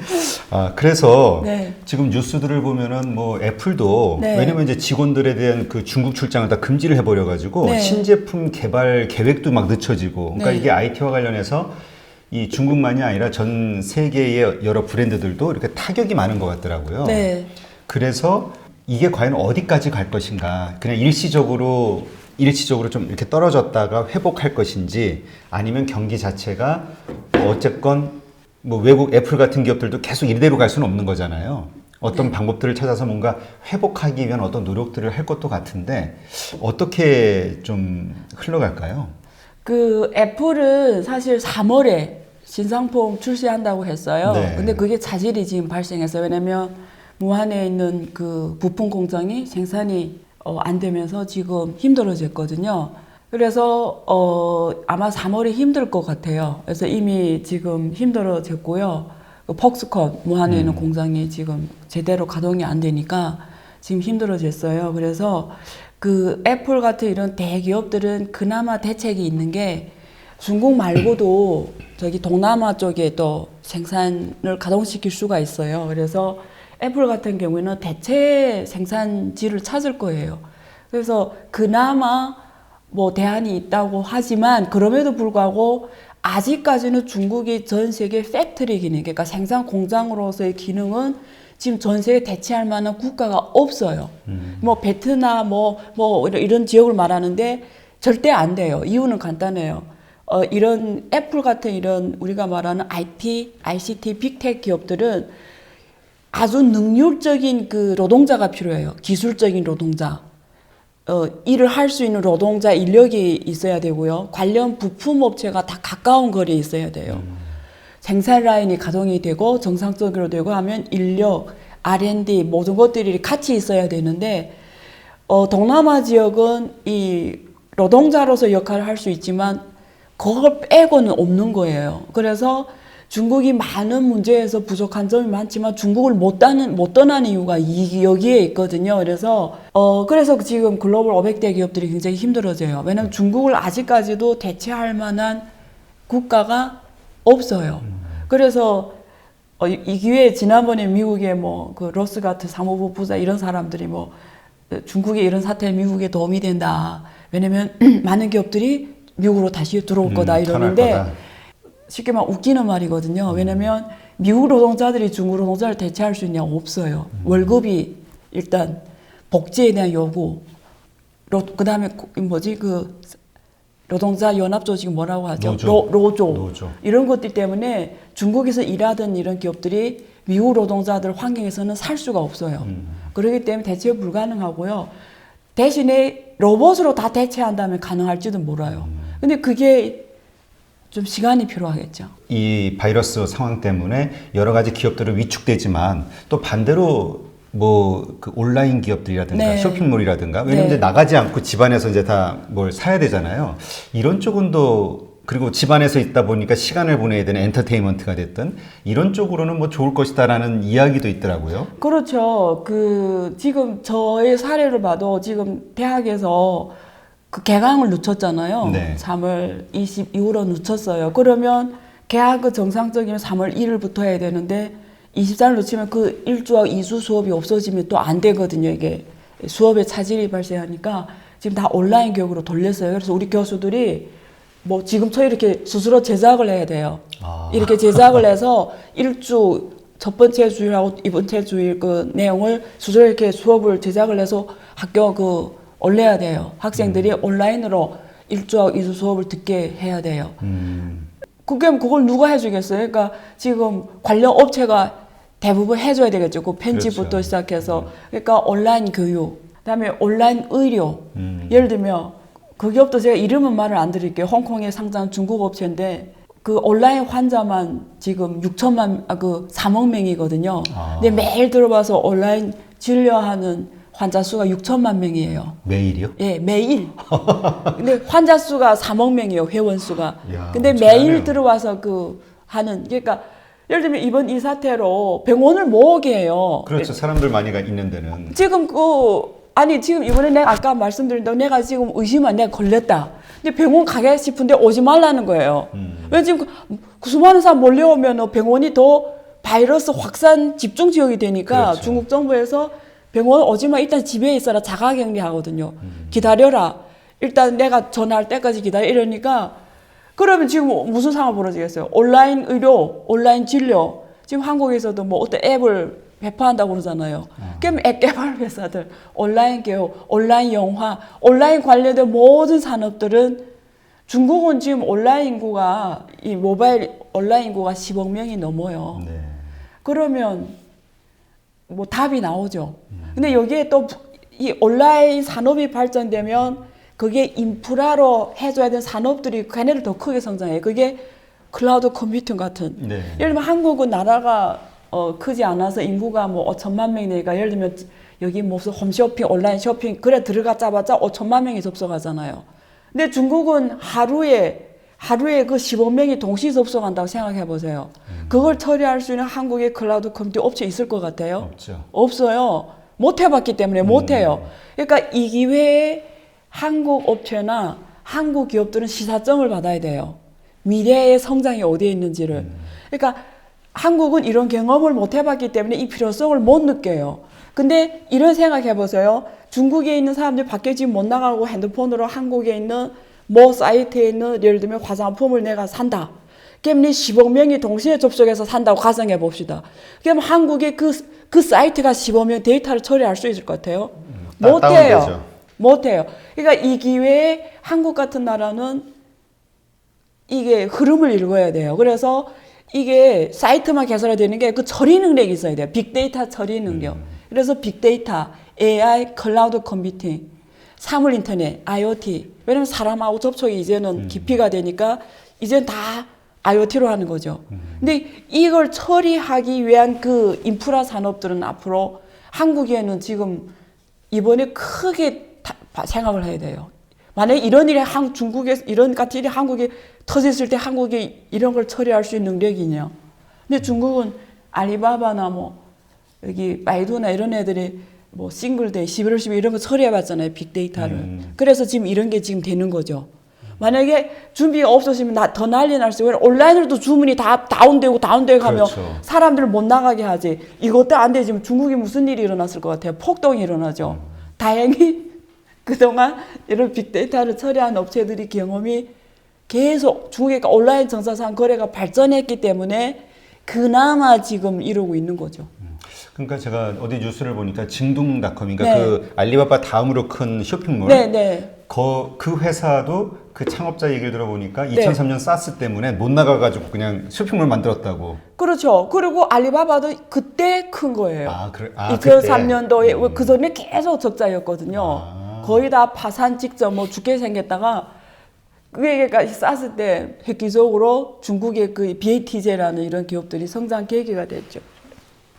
그래서 네. 지금 뉴스들을 보면은 뭐 애플도 네. 왜냐면 이제 직원들에 대한 그 중국 출장을 다 금지를 해버려가지고 네. 신제품 개발 계획도 막 늦춰지고 그러니까 네. 이게 IT와 관련해서 이 중국만이 아니라 전 세계의 여러 브랜드들도 이렇게 타격이 많은 것 같더라고요. 네. 그래서 이게 과연 어디까지 갈 것인가? 그냥 일시적으로 좀 이렇게 떨어졌다가 회복할 것인지 아니면 경기 자체가 어쨌건 뭐 외국 애플 같은 기업들도 계속 이대로 갈 수는 없는 거잖아요. 어떤 방법들을 찾아서 뭔가 회복하기 위한 어떤 노력들을 할 것도 같은데 어떻게 좀 흘러갈까요? 그 애플은 사실 3월에 신상품 출시한다고 했어요. 네. 근데 그게 차질이 지금 발생했어요. 왜냐면 무안에 있는 그 부품 공장이 생산이 안 되면서 지금 힘들어졌거든요. 그래서 아마 3월이 힘들 것 같아요. 그래서 이미 지금 힘들어졌고요. 그 폭스콘 무안에 있는 공장이 지금 제대로 가동이 안 되니까 지금 힘들어졌어요. 그래서 그 애플 같은 이런 대기업들은 그나마 대책이 있는 게 중국 말고도 저기 동남아 쪽에 또 생산을 가동시킬 수가 있어요. 그래서 애플 같은 경우에는 대체 생산지를 찾을 거예요. 그래서 그나마 뭐 대안이 있다고 하지만 그럼에도 불구하고 아직까지는 중국이 전 세계 팩토리 기능, 그러니까 생산 공장으로서의 기능은 지금 전 세계 대체할 만한 국가가 없어요. 뭐 베트남 뭐 이런 지역을 말하는데 절대 안 돼요. 이유는 간단해요. 이런 애플 같은 이런 우리가 말하는 ICT, 빅테크 기업들은 아주 능률적인 그 노동자가 필요해요. 기술적인 노동자. 일을 할 수 있는 노동자 인력이 있어야 되고요. 관련 부품 업체가 다 가까운 거리에 있어야 돼요. 생산 라인이 가동이 되고 정상적으로 되고 하면 인력, R&D 모든 것들이 같이 있어야 되는데 동남아 지역은 이 노동자로서 역할을 할 수 있지만 그걸 빼고는 없는 거예요. 그래서 중국이 많은 문제에서 부족한 점이 많지만 중국을 못 떠나는 이유가 여기에 있거든요. 그래서 지금 글로벌 500대 기업들이 굉장히 힘들어져요. 왜냐하면 중국을 아직까지도 대체할 만한 국가가 없어요. 그래서 이 기회에 지난번에 미국의 뭐 그 로스가트 사무부 부사 이런 사람들이 뭐 중국의 이런 사태 미국에 도움이 된다. 왜냐면 많은 기업들이 미국으로 다시 들어올 거다 이러는데 쉽게 말 웃기는 말이거든요. 왜냐면 미국 노동자들이 중국 노동자를 대체할 수 있냐 없어요. 월급이 일단 복지에 대한 요구, 그다음에 그 노동자 연합 조직 뭐라고 하죠? 노조. 이런 것들 때문에 중국에서 일하던 이런 기업들이 미국 노동자들 환경에서는 살 수가 없어요. 그렇기 때문에 대체 불가능하고요. 대신에 로봇으로 다 대체한다면 가능할지도 몰라요. 근데 그게 좀 시간이 필요하겠죠. 이 바이러스 상황 때문에 여러 가지 기업들은 위축되지만 또 반대로 뭐 그 온라인 기업들이라든가 네. 쇼핑몰이라든가 왜냐면 네. 이제 나가지 않고 집안에서 이제 다 뭘 사야 되잖아요. 이런 쪽은 또 그리고 집안에서 있다 보니까 시간을 보내야 되는 엔터테인먼트가 됐든 이런 쪽으로는 뭐 좋을 것이다라는 이야기도 있더라고요. 그렇죠. 그 지금 저의 사례를 봐도 지금 대학에서 그 개강을 늦췄잖아요. 네. 3월 22일로 늦췄어요. 그러면 개학은 정상적이면 3월 1일부터 해야 되는데 24일 놓치면 그 1주와 2주 수업이 없어지면 또 안 되거든요. 이게 수업에 차질이 발생하니까 지금 다 온라인 교육으로 돌렸어요. 그래서 우리 교수들이 뭐 지금처럼 이렇게 스스로 제작을 해야 돼요. 이렇게 제작을 해서 1주 첫 번째 주일하고 이번째 주일 그 내용을 스스로 이렇게 수업을 제작을 해서 학교 그 올려야 돼요. 학생들이 온라인으로 1주하고 2주 수업을 듣게 해야 돼요. 그걸 누가 해주겠어요? 그러니까 지금 관련 업체가 대부분 해줘야 되겠죠. 그 편집부터 그렇죠. 시작해서. 그러니까 온라인 교육, 그다음에 온라인 의료. 예를 들면 그 기업도 제가 이름은 말을 안 드릴게요. 홍콩에 상장한 중국 업체인데 그 온라인 환자만 지금 3억 명이거든요. 근데 매일 들어봐서 온라인 진료하는 환자 수가 6천만 명이에요. 매일이요? 예, 매일. 근데 환자 수가 3억 명이에요, 회원 수가. 이야, 근데 엄청나네요. 매일 들어와서 그러니까 예를 들면 이번 이 사태로 병원을 못 오게 해요. 그렇죠. 사람들 많이가 있는 데는. 지금 지금 이번에 내가 아까 말씀드린 대로 내가 지금 내가 걸렸다. 근데 병원 가게 싶은데 오지 말라는 거예요. 왜 지금 그 수많은 사람 몰려오면 병원이 더 바이러스 확산 집중 지역이 되니까 그렇죠. 중국 정부에서 병원 오지 마. 일단 집에 있어라. 자가격리 하거든요. 기다려라. 일단 내가 전화할 때까지 기다려. 이러니까 그러면 지금 무슨 상황 벌어지겠어요? 온라인 의료, 온라인 진료. 지금 한국에서도 뭐 어떤 앱을 배포한다고 그러잖아요. 그럼 앱 개발 회사들, 온라인 교육, 온라인 영화, 온라인 관련된 모든 산업들은 중국은 지금 온라인 인구가 이 모바일 온라인 인구가 10억 명이 넘어요. 네. 그러면 뭐 답이 나오죠. 근데 여기에 또 이 온라인 산업이 발전되면 그게 인프라로 해줘야 되는 산업들이 걔네를 더 크게 성장해요. 그게 클라우드 컴퓨팅 같은. 네. 예를 들면 한국은 나라가 크지 않아서 인구가 뭐 5천만 명이니까 예를 들면 여기 무슨 홈쇼핑, 온라인 쇼핑 그래 들어가자마자 5천만 명이 접속하잖아요. 근데 중국은 하루에 그 15명이 동시 접속한다고 생각해 보세요. 그걸 처리할 수 있는 한국의 클라우드 컴퓨팅 업체 있을 것 같아요? 없죠. 없어요. 못 해봤기 때문에 못 해요. 그러니까 이 기회에 한국 업체나 한국 기업들은 시사점을 받아야 돼요. 미래의 성장이 어디에 있는지를. 그러니까 한국은 이런 경험을 못 해봤기 때문에 이 필요성을 못 느껴요. 근데 이런 생각해 보세요. 중국에 있는 사람들이 밖에 지금 못 나가고 핸드폰으로 한국에 있는 뭐 사이트에 있는 예를 들면 화장품을 내가 산다. 그럼 10억 명이 동시에 접속해서 산다고 가정해 봅시다. 그럼 한국의 그 사이트가 10억 명 데이터를 처리할 수 있을 것 같아요? 못 해요. 다운되죠. 못 해요. 그러니까 이 기회에 한국 같은 나라는 이게 흐름을 읽어야 돼요. 그래서 이게 사이트만 개설해야 되는 게 그 처리 능력이 있어야 돼요. 빅데이터 처리 능력. 그래서 빅데이터, AI, 클라우드 컴퓨팅, 사물 인터넷, IoT. 왜냐면 사람하고 접촉이 이제는 깊이가 되니까 이제는 다 IoT로 하는 거죠. 근데 이걸 처리하기 위한 그 인프라 산업들은 앞으로 한국에는 지금 이번에 크게 생각을 해야 돼요. 만약에 이런 일이 중국에서 이런 같은 일이 한국에 터졌을 때 한국이 이런 걸 처리할 수 있는 능력이 있냐. 근데 중국은 알리바바나 뭐 여기 바이두나 이런 애들이 뭐 싱글데이, 11월 10일 이런 거 처리해봤잖아요. 빅데이터를. 그래서 지금 이런 게 지금 되는 거죠. 만약에 준비가 없었으면 더 난리 날 수 있어요. 온라인으로도 주문이 다 다운되고 하면 그렇죠. 사람들을 못 나가게 하지. 이것도 안 되지만 중국에 무슨 일이 일어났을 것 같아요. 폭동이 일어나죠. 다행히 그동안 이런 빅데이터를 처리한 업체들이 경험이 계속 중국의 온라인 정사상 거래가 발전했기 때문에 그나마 지금 이러고 있는 거죠. 그러니까 제가 어디 뉴스를 보니까 징둥닷컴인가 네. 그 알리바바 다음으로 큰 쇼핑몰 네. 그 회사도 그 창업자 얘기를 들어보니까 2003년 사스 때문에 못 나가가지고 그냥 쇼핑몰 만들었다고. 그렇죠. 그리고 알리바바도 그때 큰 거예요. 그래. 2003년도에 그 전에 계속 적자였거든요. 아. 거의 다 파산 직전 뭐 죽게 생겼다가 그러니까 쌌을 때 획기적으로 중국의 그 BAT제라는 이런 기업들이 성장 계기가 됐죠.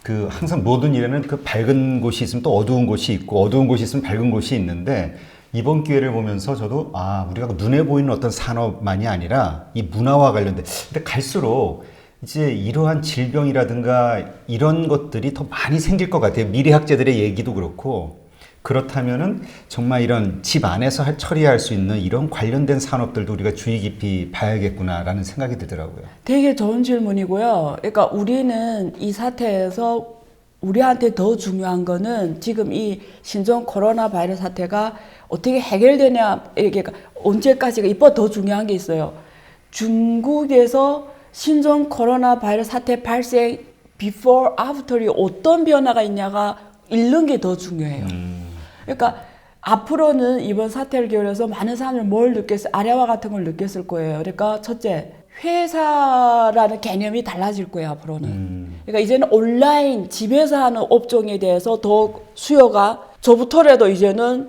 그 항상 모든 일에는 그 밝은 곳이 있으면 또 어두운 곳이 있고 어두운 곳이 있으면 밝은 곳이 있는데 이번 기회를 보면서 저도 우리가 눈에 보이는 어떤 산업만이 아니라 이 문화와 관련된 근데 갈수록 이제 이러한 질병이라든가 이런 것들이 더 많이 생길 것 같아요. 미래학자들의 얘기도 그렇고 그렇다면은 정말 이런 집 안에서 처리할 수 있는 이런 관련된 산업들도 우리가 주의 깊이 봐야겠구나라는 생각이 들더라고요. 되게 좋은 질문이고요. 그러니까 우리는 이 사태에서 우리한테 더 중요한 거는 지금 이 신종 코로나 바이러스 사태가 어떻게 해결되냐, 이게 언제까지가 이거 더 중요한 게 있어요. 중국에서 신종 코로나 바이러스 사태 발생 before, after이 어떤 변화가 있냐가 읽는 게 더 중요해요. 그러니까 앞으로는 이번 사태를 기울여서 많은 사람들이 뭘 느꼈어요? 아래와 같은 걸 느꼈을 거예요. 그러니까 첫째, 회사라는 개념이 달라질 거예요, 앞으로는. 그러니까 이제는 온라인, 집에서 하는 업종에 대해서 더 수요가, 저부터라도 이제는,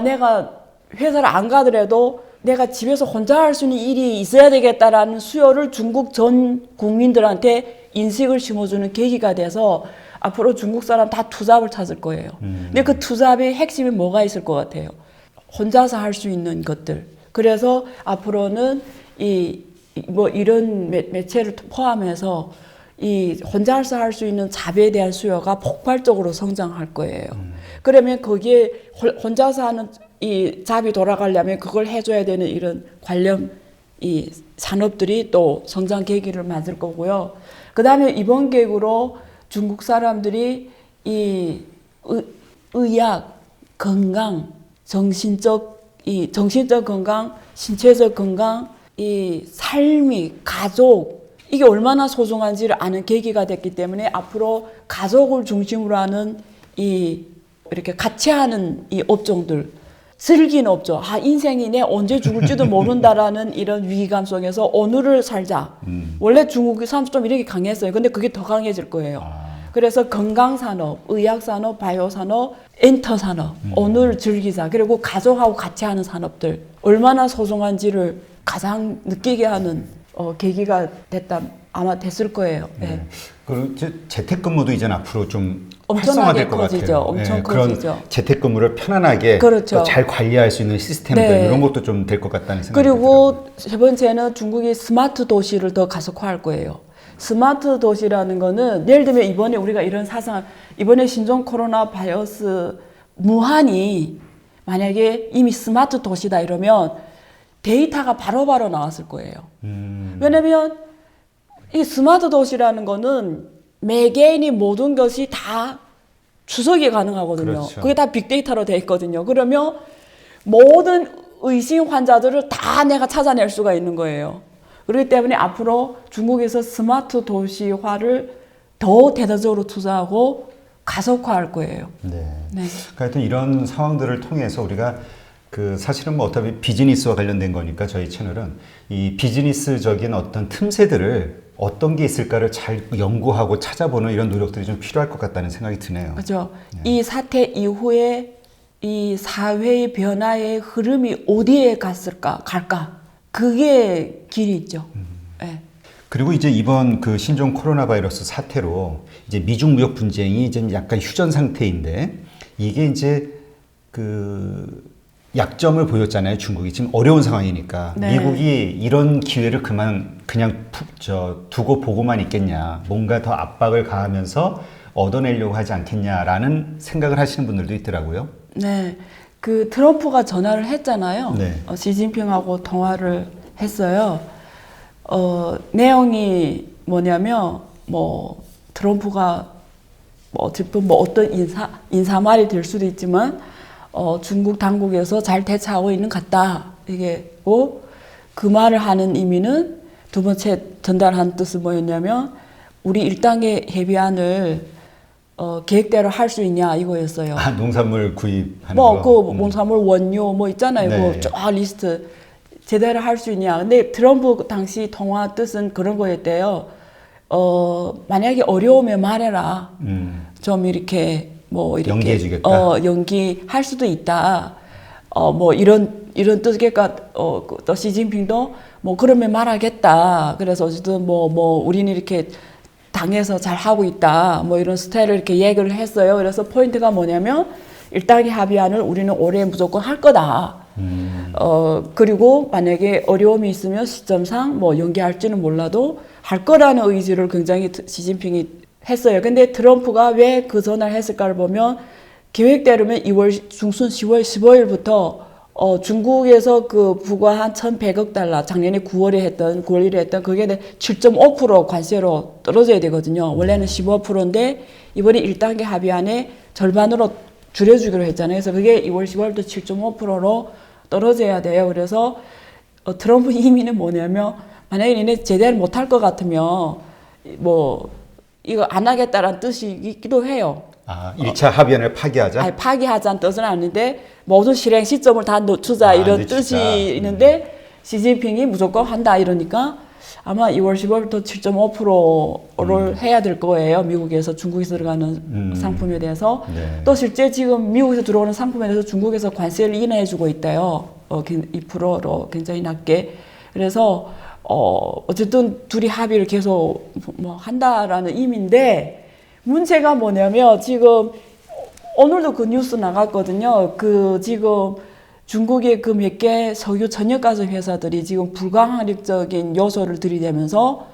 내가 회사를 안 가더라도 내가 집에서 혼자 할 수 있는 일이 있어야 되겠다라는 수요를 중국 전 국민들한테 인식을 심어주는 계기가 돼서 앞으로 중국 사람 다 투잡을 찾을 거예요. 근데 그 투잡의 핵심이 뭐가 있을 것 같아요? 혼자서 할 수 있는 것들. 그래서 앞으로는 이런 매체를 포함해서 이 혼자서 할 수 있는 잡에 대한 수요가 폭발적으로 성장할 거예요. 그러면 거기에 혼자서 하는 이 잡이 돌아가려면 그걸 해줘야 되는 이런 관련 이 산업들이 또 성장 계기를 만들 거고요. 그 다음에 이번 계획으로 중국 사람들이 의학, 건강, 정신적 건강, 신체적 건강, 이 삶이, 가족, 이게 얼마나 소중한지를 아는 계기가 됐기 때문에 앞으로 가족을 중심으로 하는 이렇게 같이 하는 이 업종들, 즐기는 업종, 인생이 내 언제 죽을지도 모른다라는 이런 위기감 속에서 오늘을 살자. 원래 중국 사람 좀 이렇게 강했어요. 근데 그게 더 강해질 거예요. 그래서 건강산업, 의학산업, 바이오산업, 엔터산업, 오늘 즐기자. 그리고 가족하고 같이 하는 산업들, 얼마나 소중한지를 가장 느끼게 하는 계기가 아마 됐을 거예요. 네. 그리고 재택근무도 이제 앞으로 좀 엄청나게 활성화될 것 커지죠. 같아요. 엄청 그런 커지죠. 재택근무를 편안하게 그렇죠. 잘 관리할 수 있는 시스템들 네. 이런 것도 좀 될 것 같다는 생각이 그리고 들더라고요. 세 번째는 중국이 스마트 도시를 더 가속화할 거예요. 스마트 도시라는 거는 예를 들면 이번에 우리가 이런 이번에 신종 코로나 바이러스 무한이 만약에 이미 스마트 도시다 이러면 데이터가 바로바로 나왔을 거예요. 왜냐면 이 스마트 도시라는 거는 매개인이 모든 것이 다 추적이 가능하거든요. 그렇죠. 그게 다 빅데이터로 돼 있거든요. 그러면 모든 의심 환자들을 다 내가 찾아낼 수가 있는 거예요. 그렇기 때문에 앞으로 중국에서 스마트 도시화를 더 대대적으로 투자하고 가속화할 거예요. 네. 네. 그러니까 하여튼 이런 상황들을 통해서 우리가 사실은 뭐 어차피 비즈니스와 관련된 거니까 저희 채널은 이 비즈니스적인 어떤 틈새들을 어떤 게 있을까를 잘 연구하고 찾아보는 이런 노력들이 좀 필요할 것 같다는 생각이 드네요. 그렇죠. 이 사태 이후에 이 사회의 변화의 흐름이 어디에 갈까? 그게 길이 있죠. 네. 그리고 이제 이번 신종 코로나 바이러스 사태로 이제 미중 무역 분쟁이 좀 약간 휴전 상태인데 이게 이제 약점을 보였잖아요. 중국이 지금 어려운 상황이니까 네. 미국이 이런 기회를 그냥 두고 보고만 있겠냐, 뭔가 더 압박을 가하면서 얻어내려고 하지 않겠냐라는 생각을 하시는 분들도 있더라고요. 네. 트럼프가 전화를 했잖아요. 네. 시진핑하고 통화를 했어요. 내용이 뭐냐면, 트럼프가 어쨌든 어떤 인사말이 될 수도 있지만, 중국 당국에서 잘 대처하고 있는 것 같다. 그 말을 하는 의미는 두 번째 전달한 뜻은 뭐였냐면, 우리 1단계 협의안을 계획대로 할 수 있냐 이거였어요. 농산물 구입하는 거. 농산물 원료 있잖아요. 네. 쫙 리스트 제대로 할 수 있냐. 근데 트럼프 당시 통화 뜻은 그런 거였대요. 만약에 어려우면 말해라. 좀 이렇게 연기해주겠다. 연기할 수도 있다. 이런 뜻. 그러니까 또 시진핑도 그러면 말하겠다. 그래서 어쨌든 우리는 이렇게 당에서 잘 하고 있다. 이런 스타일을 이렇게 얘기를 했어요. 그래서 포인트가 뭐냐면 1단계 합의안을 우리는 올해 무조건 할 거다. 그리고 만약에 어려움이 있으면 시점상 뭐 연기할지는 몰라도 할 거라는 의지를 굉장히 시진핑이 했어요. 근데 트럼프가 왜 그 전화를 했을까를 보면 계획대로면 2월 중순 10월 15일부터 중국에서 그 부과한 1,100억 달러 작년에 9월 1일에 했던 그게 7.5% 관세로 떨어져야 되거든요. 원래는 15%인데 이번에 1단계 합의안에 절반으로 줄여주기로 했잖아요. 그래서 그게 2월 10월부터 7.5%로 떨어져야 돼요. 그래서 트럼프 의미는 뭐냐면 만약에 니네 제대로 못할 것 같으면 뭐 이거 안 하겠다라는 뜻이기도 해요. 1차 합의안을 파기하자? 아니, 파기하자는 뜻은 아닌데 모든 실행 시점을 다 늦추자 이런 늦추자. 뜻이 있는데 시진핑이 무조건 한다 이러니까 아마 2월 10월부터 7.5%를 해야 될 거예요. 미국에서 중국에서 들어가는 상품에 대해서. 네. 또 실제 지금 미국에서 들어오는 상품에 대해서 중국에서 관세를 인하해주고 있대요. 2%로 굉장히 낮게. 그래서 어쨌든 둘이 합의를 계속 뭐 한다라는 의미인데 문제가 뭐냐면 지금 오늘도 그 뉴스 나갔거든요. 그 지금 중국의 그 몇 개 석유 천연가스 회사들이 지금 불가항력적인 요소를 들이대면서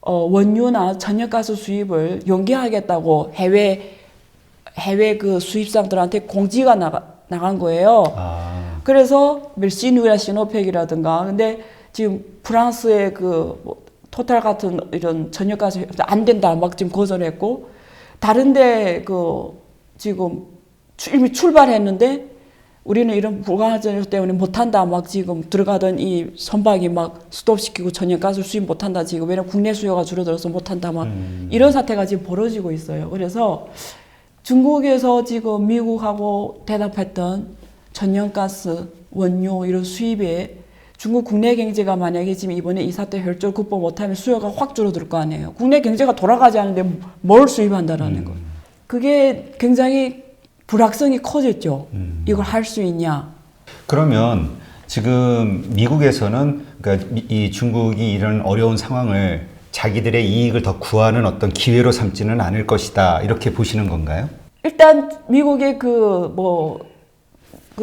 원유나 천연가스 수입을 연기하겠다고 해외 그 수입상들한테 공지가 나간 거예요. 그래서 멜시누이나 시노펙이라든가 근데 지금 프랑스의 뭐 토탈 같은 이런 천연가스 안 된다 막 지금 거절했고 다른데 지금 이미 출발했는데 우리는 이런 불가항력 때문에 못한다 막 지금 들어가던 이 선박이 막 스톱시키고 천연가스 수입 못한다 지금 왜냐면 국내 수요가 줄어들어서 못한다 막 이런 사태가 지금 벌어지고 있어요. 그래서 중국에서 지금 미국하고 대답했던 천연가스 원유 이런 수입에 중국 국내 경제가 만약에 지금 이번에 이 사태 혈절 극복 못하면 수요가 확 줄어들 거 아니에요. 국내 경제가 돌아가지 않는데 뭘 수입한다라는 거예요. 그게 굉장히 불확성이 커졌죠. 이걸 할 수 있냐. 그러면 지금 미국에서는 그러니까 이 중국이 이런 어려운 상황을 자기들의 이익을 더 구하는 어떤 기회로 삼지는 않을 것이다. 이렇게 보시는 건가요? 일단 미국의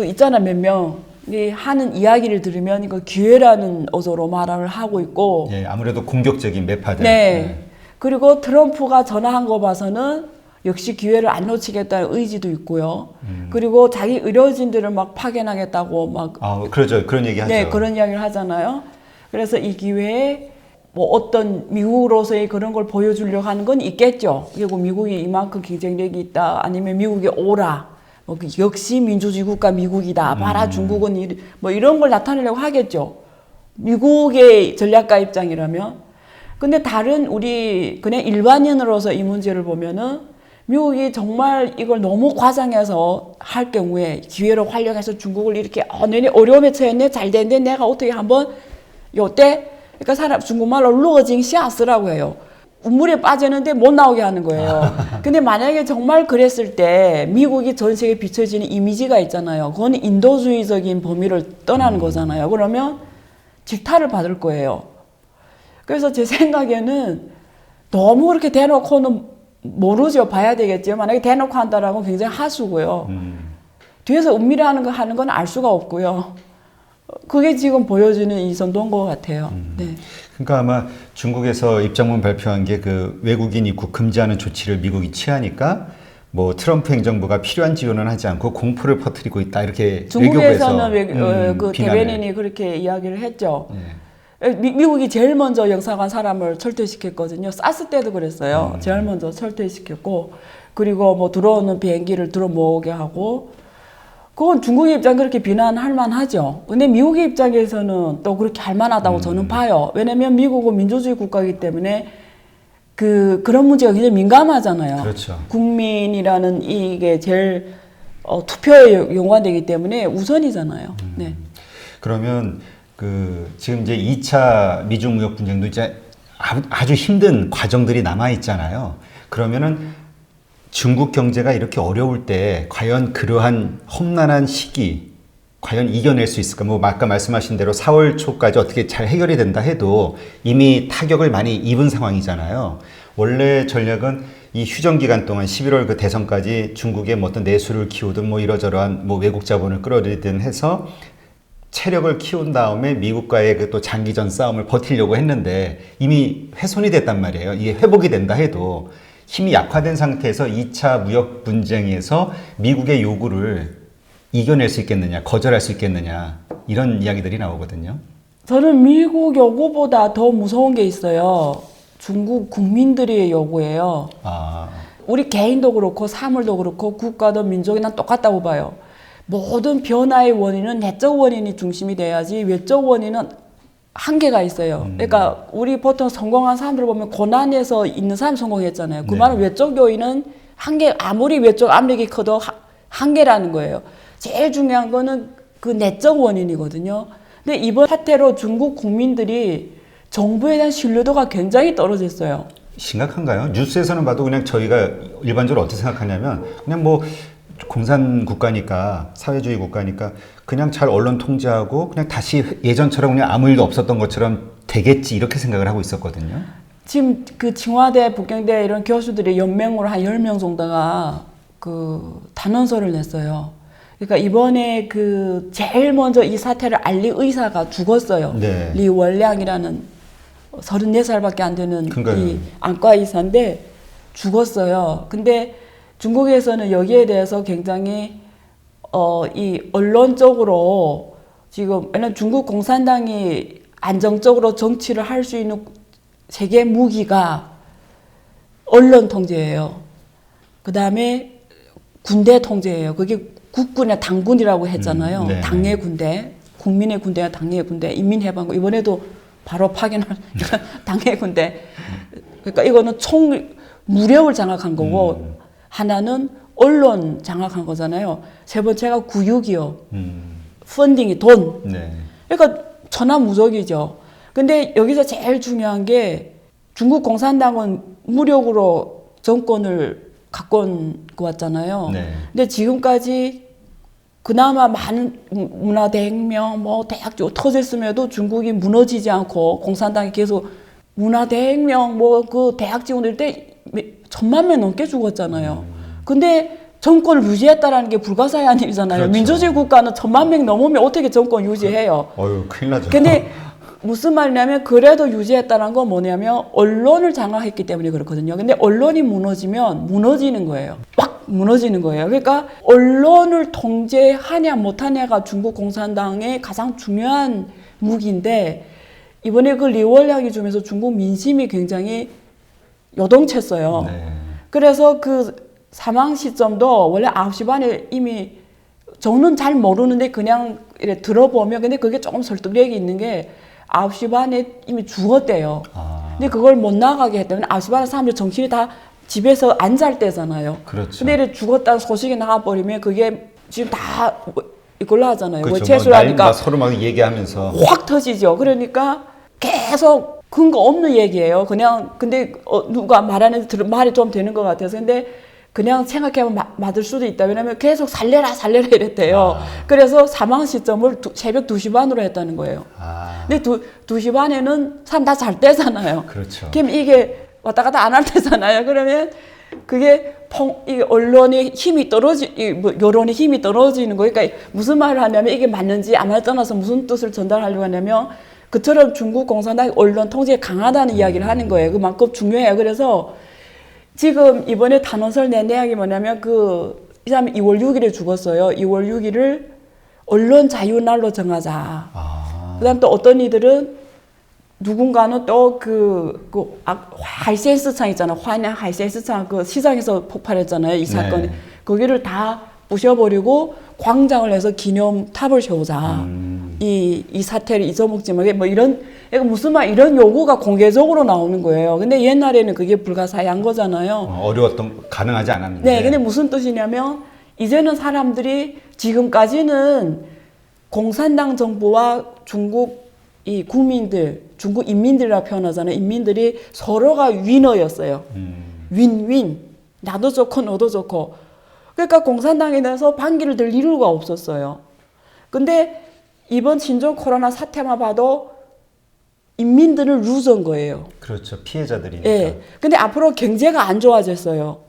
있잖아 몇 명. 하는 이야기를 들으면 이거 기회라는 어조로 말을 하고 있고 예, 아무래도 공격적인 매파들. 네. 그리고 트럼프가 전화한 거 봐서는 역시 기회를 안 놓치겠다는 의지도 있고요. 그리고 자기 의료진들을 막 파견하겠다고 막 그러죠. 그런 얘기 하죠. 네, 그런 이야기를 하잖아요. 그래서 이 기회에 뭐 어떤 미국으로서의 그런 걸 보여주려고 하는 건 있겠죠. 그리고 미국이 이만큼 경쟁력이 있다. 아니면 미국이 오라. 역시 민주주의 국가 미국이다. 봐라 중국은 뭐 이런 걸 나타내려고 하겠죠. 미국의 전략가 입장이라면. 근데 다른 우리 그냥 일반인으로서 이 문제를 보면은 미국이 정말 이걸 너무 과장해서 할 경우에 기회를 활용해서 중국을 이렇게 너네 어려움에 처했네 잘 됐네 내가 어떻게 한번 요때 그러니까 중국말로 루어징下스라고 해요. 물에 빠졌는데 못 나오게 하는 거예요. 근데 만약에 정말 그랬을 때 미국이 전 세계에 비춰지는 이미지가 있잖아요. 그건 인도주의적인 범위를 떠나는 거잖아요. 그러면 질타를 받을 거예요. 그래서 제 생각에는 너무 그렇게 대놓고는 모르죠. 봐야 되겠죠. 만약에 대놓고 한다라고 굉장히 하수고요. 뒤에서 은밀히 하는 건 알 수가 없고요. 그게 지금 보여주는 이 정도인 것 같아요. 네. 그러니까 아마 중국에서 입장문 발표한 게 그 외국인 입국 금지하는 조치를 미국이 취하니까 뭐 트럼프 행정부가 필요한 지원은 하지 않고 공포를 퍼뜨리고 있다 이렇게 중국에서는 그 대변인이 그렇게 이야기를 했죠. 미국이 제일 먼저 영사관 사람을 철퇴시켰거든요. 사스 때도 그랬어요. 제일 먼저 철퇴시켰고 그리고 뭐 들어오는 비행기를 들어모으게 하고 그건 중국의 입장 그렇게 비난할 만하죠. 근데 미국의 입장에서는 또 그렇게 할 만하다고 저는 봐요. 왜냐면 미국은 민주주의 국가이기 때문에 그런 문제가 굉장히 민감하잖아요. 그렇죠. 국민이라는 이게 제일 투표에 연관되기 때문에 우선이잖아요. 네. 그러면 지금 이제 2차 미중 무역 분쟁도 이제 아주 힘든 과정들이 남아 있잖아요. 그러면은 중국 경제가 이렇게 어려울 때 과연 그러한 험난한 시기 과연 이겨낼 수 있을까? 뭐 아까 말씀하신 대로 4월 초까지 어떻게 잘 해결이 된다 해도 이미 타격을 많이 입은 상황이잖아요. 원래 전략은 이 휴전 기간 동안 11월 그 대선까지 중국의 뭐 어떤 내수를 키우든 뭐 이러저러한 뭐 외국 자본을 끌어들이든 해서 체력을 키운 다음에 미국과의 그 또 장기전 싸움을 버티려고 했는데 이미 훼손이 됐단 말이에요. 이게 회복이 된다 해도 힘이 약화된 상태에서 2차 무역 분쟁에서 미국의 요구를 이겨낼 수 있겠느냐, 거절할 수 있겠느냐 이런 이야기들이 나오거든요. 저는 미국 요구보다 더 무서운 게 있어요. 중국 국민들의 요구예요. 아, 우리 개인도 그렇고 사물도 그렇고 국가도 민족이나 똑같다고 봐요. 모든 변화의 원인은 내적 원인이 중심이 돼야지 외적 원인은 한계가 있어요. 그러니까 우리 보통 성공한 사람들 보면 고난에서 있는 사람 성공했잖아요. 그 네. 말은 외적 요인은 한계, 아무리 외적 압력이 커도 한계라는 거예요. 제일 중요한 거는 그 내적 원인이거든요. 근데 이번 사태로 중국 국민들이 정부에 대한 신뢰도가 굉장히 떨어졌어요. 심각한가요? 뉴스에서는 봐도 그냥 저희가 일반적으로 어떻게 생각하냐면 그냥 뭐 공산 국가니까 사회주의 국가니까 그냥 잘 언론 통제하고 그냥 다시 예전처럼 그냥 아무 일도 없었던 것처럼 되겠지 이렇게 생각을 하고 있었거든요. 지금 그清华대 북경대 이런 교수들이 연맹으로 한 10명 정도가 그 단원서를 냈어요. 그러니까 이번에 그 제일 먼저 이 사태를 알릴 의사가 죽었어요. 네. 리월량이라는 34살밖에 안 되는 그러니까요. 이 안과 의사인데 죽었어요. 근데 중국에서는 여기에 대해서 굉장히 이 언론적으로 지금 왜냐면 중국 공산당이 안정적으로 정치를 할 수 있는 세계 무기가 언론 통제예요. 그 다음에 군대 통제예요. 그게 국군의 당군이라고 했잖아요. 네. 당의 군대, 국민의 군대와 당의 군대, 인민해방군 이번에도 바로 파견할 당의 군대. 그러니까 이거는 무력을 장악한 거고 하나는 언론 장악한 거잖아요. 세 번째가 구육이요. 펀딩이 돈. 네. 그러니까 천하무적이죠. 근데 여기서 제일 중요한 게 중국 공산당은 무력으로 정권을 갖고 왔잖아요. 네. 근데 지금까지 그나마 많은 문화대혁명, 뭐 대학교 터졌음에도 중국이 무너지지 않고 공산당이 계속 문화대혁명, 뭐 그 대학 지원될 때 1,000만 명 넘게 죽었잖아요. 근데 정권을 유지했다라는 게 불가사의한 일이잖아요. 그렇죠. 민주주의 국가는 1,000만 명 넘으면 어떻게 정권 유지해요? 어휴, 큰일 나죠. 근데 무슨 말이냐면 그래도 유지했다는 건 뭐냐면 언론을 장악했기 때문에 그렇거든요. 근데 언론이 무너지면 무너지는 거예요. 막 무너지는 거예요. 그러니까 언론을 통제하냐 못하냐가 중국 공산당의 가장 중요한 무기인데 이번에 그 리월량이 주면서 중국 민심이 굉장히 요동쳤어요. 네. 그래서 그 사망 시점도 원래 9시 반에 이미 저는 잘 모르는데 그냥 이렇게 들어보면 근데 그게 조금 설득력이 있는 게 9시 반에 이미 죽었대요. 아, 근데 그걸 못 나가게 했다면 9시 반에 사람들 정신이 다 집에서 안 잘 때잖아요. 그렇죠. 근데 이렇게 죽었다는 소식이 나가버리면 그게 지금 다 이걸로 하잖아요. 그렇죠. 외채수를 뭐 하니까 서로 막 얘기하면서 확 터지죠. 그러니까 계속 근거 없는 얘기예요. 그냥 근데 누가 말하는 말이 좀 되는 것 같아서 근데 그냥 생각해보면 맞을 수도 있다. 왜냐면 계속 살려라 이랬대요. 아. 그래서 사망 시점을 새벽 2시 반으로 했다는 거예요. 아, 근데 2시 반에는 사람 다 잘 때잖아요. 그렇죠. 그럼 이게 왔다 갔다 안 할 때잖아요. 그러면 그게 이 언론의 힘이 뭐 여론의 힘이 떨어지는 거예요. 그러니까 무슨 말을 하냐면 이게 맞는지 안 맞는지 떠나서 무슨 뜻을 전달하려고 하냐면 그처럼 중국 공산당이 언론 통제에 강하다는 이야기를 하는 거예요. 그만큼 중요해요. 그래서 지금 이번에 단원서를 낸 내용이 뭐냐면 이 사람이 2월 6일에 죽었어요. 2월 6일을 언론 자유날로 정하자. 아, 그다음 또 어떤 이들은 누군가는 또 하이센스창 있잖아요. 화냥 하이센스창 그 시장에서 폭발했잖아요. 이 사건이. 네. 거기를 다 부셔버리고 광장을 해서 기념탑을 세우자. 이 사태를 잊어먹지 말게 뭐 이런 무슨 말 이런 요구가 공개적으로 나오는 거예요. 근데 옛날에는 그게 불가사의한 거잖아요. 어려웠던 가능하지 않았는데. 네, 근데 무슨 뜻이냐면 이제는 사람들이 지금까지는 공산당 정부와 중국 이 국민들, 중국 인민들이라고 표현하잖아요. 인민들이 서로가 위너였어요. 윈윈. 나도 좋고 너도 좋고. 그러니까 공산당에 대해서 반기를 들 이유가 없었어요. 근데 이번 신종 코로나 사태만 봐도 인민들은 루저인 거예요. 그렇죠. 피해자들이니까. 예. 근데 앞으로 경제가 안 좋아졌어요.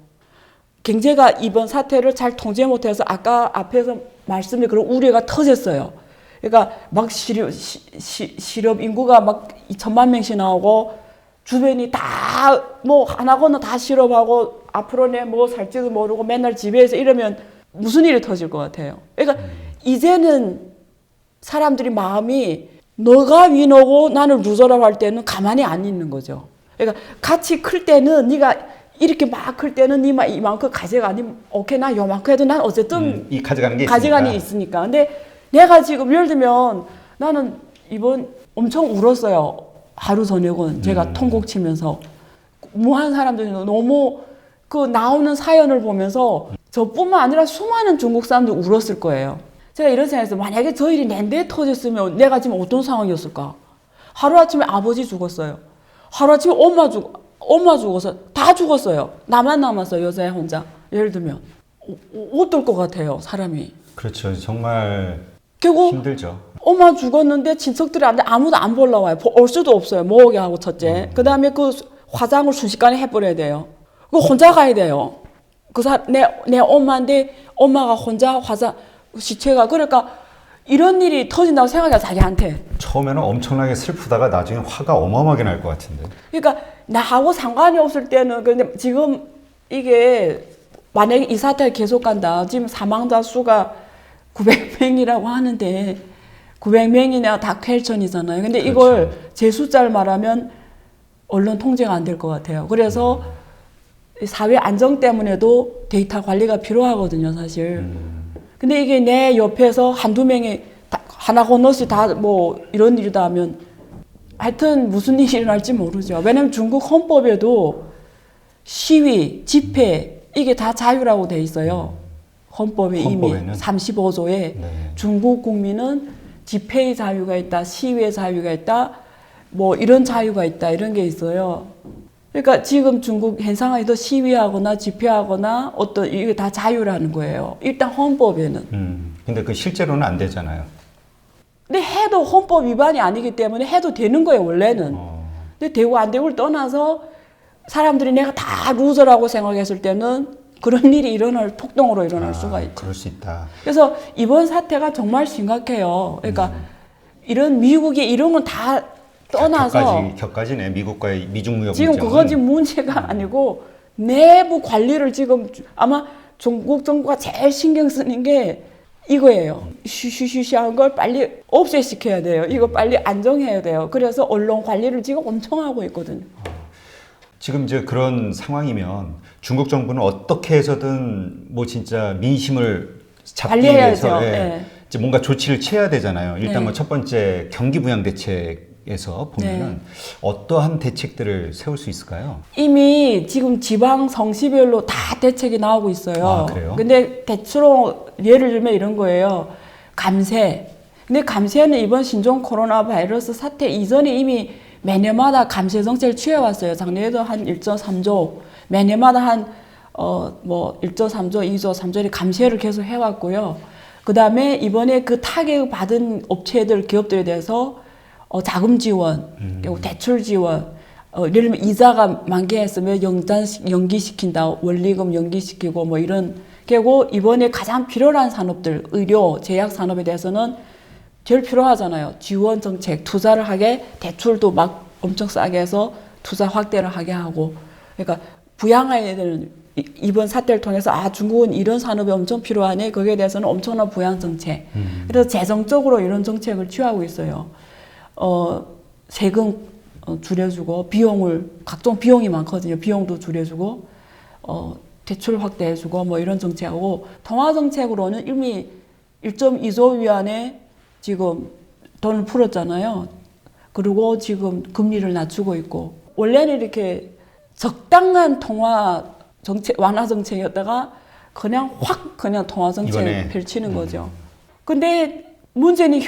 경제가 이번 사태를 잘 통제 못해서 아까 앞에서 말씀드린 그런 우려가 터졌어요. 그러니까 막 실업 인구가 막 2천만 명씩 나오고 주변이 다 뭐 하나거나 다 실업하고 앞으로 내 뭐 살지도 모르고 맨날 집에서 이러면 무슨 일이 터질 것 같아요. 그러니까 이제는 사람들이 마음이 너가 위너고 나는 루저라고 할 때는 가만히 안 있는 거죠. 그러니까 같이 클 때는 네가 이렇게 막 클 때는 니만 이만큼 가져가 아니면 오케이 나 요만큼 해도 난 어쨌든 이 가져가는 게 가져가는 게 있으니까. 근데 내가 지금 예를 들면 나는 이번 엄청 울었어요. 하루 저녁은 제가 통곡 치면서 무한 사람들이 너무 그 나오는 사연을 보면서 저뿐만 아니라 수많은 중국 사람들이 울었을 거예요. 제가 이런 생각했어요. 만약에 저 일이 내내 터졌으면 내가 지금 어떤 상황이었을까? 하루아침에 아버지 죽었어요. 하루아침에 엄마 죽어서 다 죽었어요. 나만 남았어요. 여자애 혼자. 예를 들면 어떨 것 같아요. 사람이. 그렇죠. 정말 결국 힘들죠. 엄마 죽었는데 친척들이 아무도 안 보러 와요. 올 수도 없어요. 뭐게 하고 첫째. 그 다음에 그 화장을 순식간에 해버려야 돼요. 그 혼자 가야 돼요. 내 엄마인데 엄마가 혼자 화장 시체가 그러니까 이런 일이 터진다고 생각해요. 자기한테. 처음에는 엄청나게 슬프다가 나중에 화가 어마어마하게 날 것 같은데. 그러니까 나하고 상관이 없을 때는 근데 지금 이게 만약에 이 사태가 계속 간다. 지금 사망자 수가 900명이라고 하는데 900명이나 다 퀘천이잖아요. 근데 그렇죠. 이걸 제 숫자를 말하면 언론 통제가 안 될 것 같아요. 그래서 사회 안정 때문에도 데이터 관리가 필요하거든요, 사실. 근데 이게 내 옆에서 한두 명이 하나 건너씩 다 뭐 이런 일이다 하면 하여튼 무슨 일이 일어날지 모르죠. 왜냐면 중국 헌법에도 시위, 집회 이게 다 자유라고 돼 있어요. 헌법에 이미 35조에 네. 중국 국민은 집회의 자유가 있다, 시위의 자유가 있다, 뭐 이런 자유가 있다 이런 게 있어요. 그러니까 지금 중국 현상에도 시위하거나 집회하거나 어떤 이게 다 자유라는 거예요. 일단 헌법에는. 근데 그 실제로는 안 되잖아요. 근데 해도 헌법 위반이 아니기 때문에 해도 되는 거예요 원래는. 근데 되고 안 되고를 떠나서 사람들이 내가 다 루저라고 생각했을 때는 그런 일이 폭동으로 일어날 수가 있죠. 그럴 수 있다. 그래서 이번 사태가 정말 심각해요. 그러니까 이런 미국이 이런 건 다 떠나서 격가지네. 미국과의 미중 무역 지금 문제는. 그건 지금 문제가 아니고 내부 관리를 지금 아마 중국 정부가 제일 신경 쓰는 게 이거예요. 쉬쉬쉬쉬한 걸 빨리 없애시켜야 돼요. 이거 빨리 안정해야 돼요. 그래서 언론 관리를 지금 엄청 하고 있거든요. 지금 이제 그런 상황이면 중국 정부는 어떻게 해서든 뭐 진짜 민심을 잡기 관리해야죠. 위해서 네. 이제 뭔가 조치를 취해야 되잖아요. 일단 네. 뭐 첫 번째 경기 부양 대책에서 보면은 어떠한 대책들을 세울 수 있을까요? 이미 지금 지방 성시별로 다 대책이 나오고 있어요. 아, 그래요? 근데 대체로 예를 들면 이런 거예요. 감세. 근데 감세는 이번 신종 코로나 바이러스 사태 이전에 이미 매년마다 감세 정책을 취해왔어요. 작년에도 한 1.3조, 매년마다 한 1.3조, 2조, 3조를 감세를 계속 해왔고요. 그 다음에 이번에 그 타격 받은 업체들, 기업들에 대해서 자금 지원, 그리고 대출 지원, 예를 들면 이자가 만기했으면 연기시킨다, 원리금 연기시키고 뭐 이런. 그리고 이번에 가장 필요한 산업들, 의료, 제약 산업에 대해서는 제일 필요하잖아요. 지원 정책, 투자를 하게 대출도 막 엄청 싸게 해서 투자 확대를 하게 하고. 그러니까 부양해야 되는 이번 사태를 통해서 중국은 이런 산업이 엄청 필요하네. 거기에 대해서는 엄청난 부양 정책. 그래서 재정적으로 이런 정책을 취하고 있어요. 세금 줄여주고 각종 비용이 많거든요. 비용도 줄여주고 대출 확대해주고 뭐 이런 정책하고 통화 정책으로는 이미 1.2조 위안에 지금 돈을 풀었잖아요. 그리고 지금 금리를 낮추고 있고 원래는 이렇게 적당한 통화 정책 완화 정책이었다가 그냥 통화 정책을 펼치는 거죠. 근데 문제는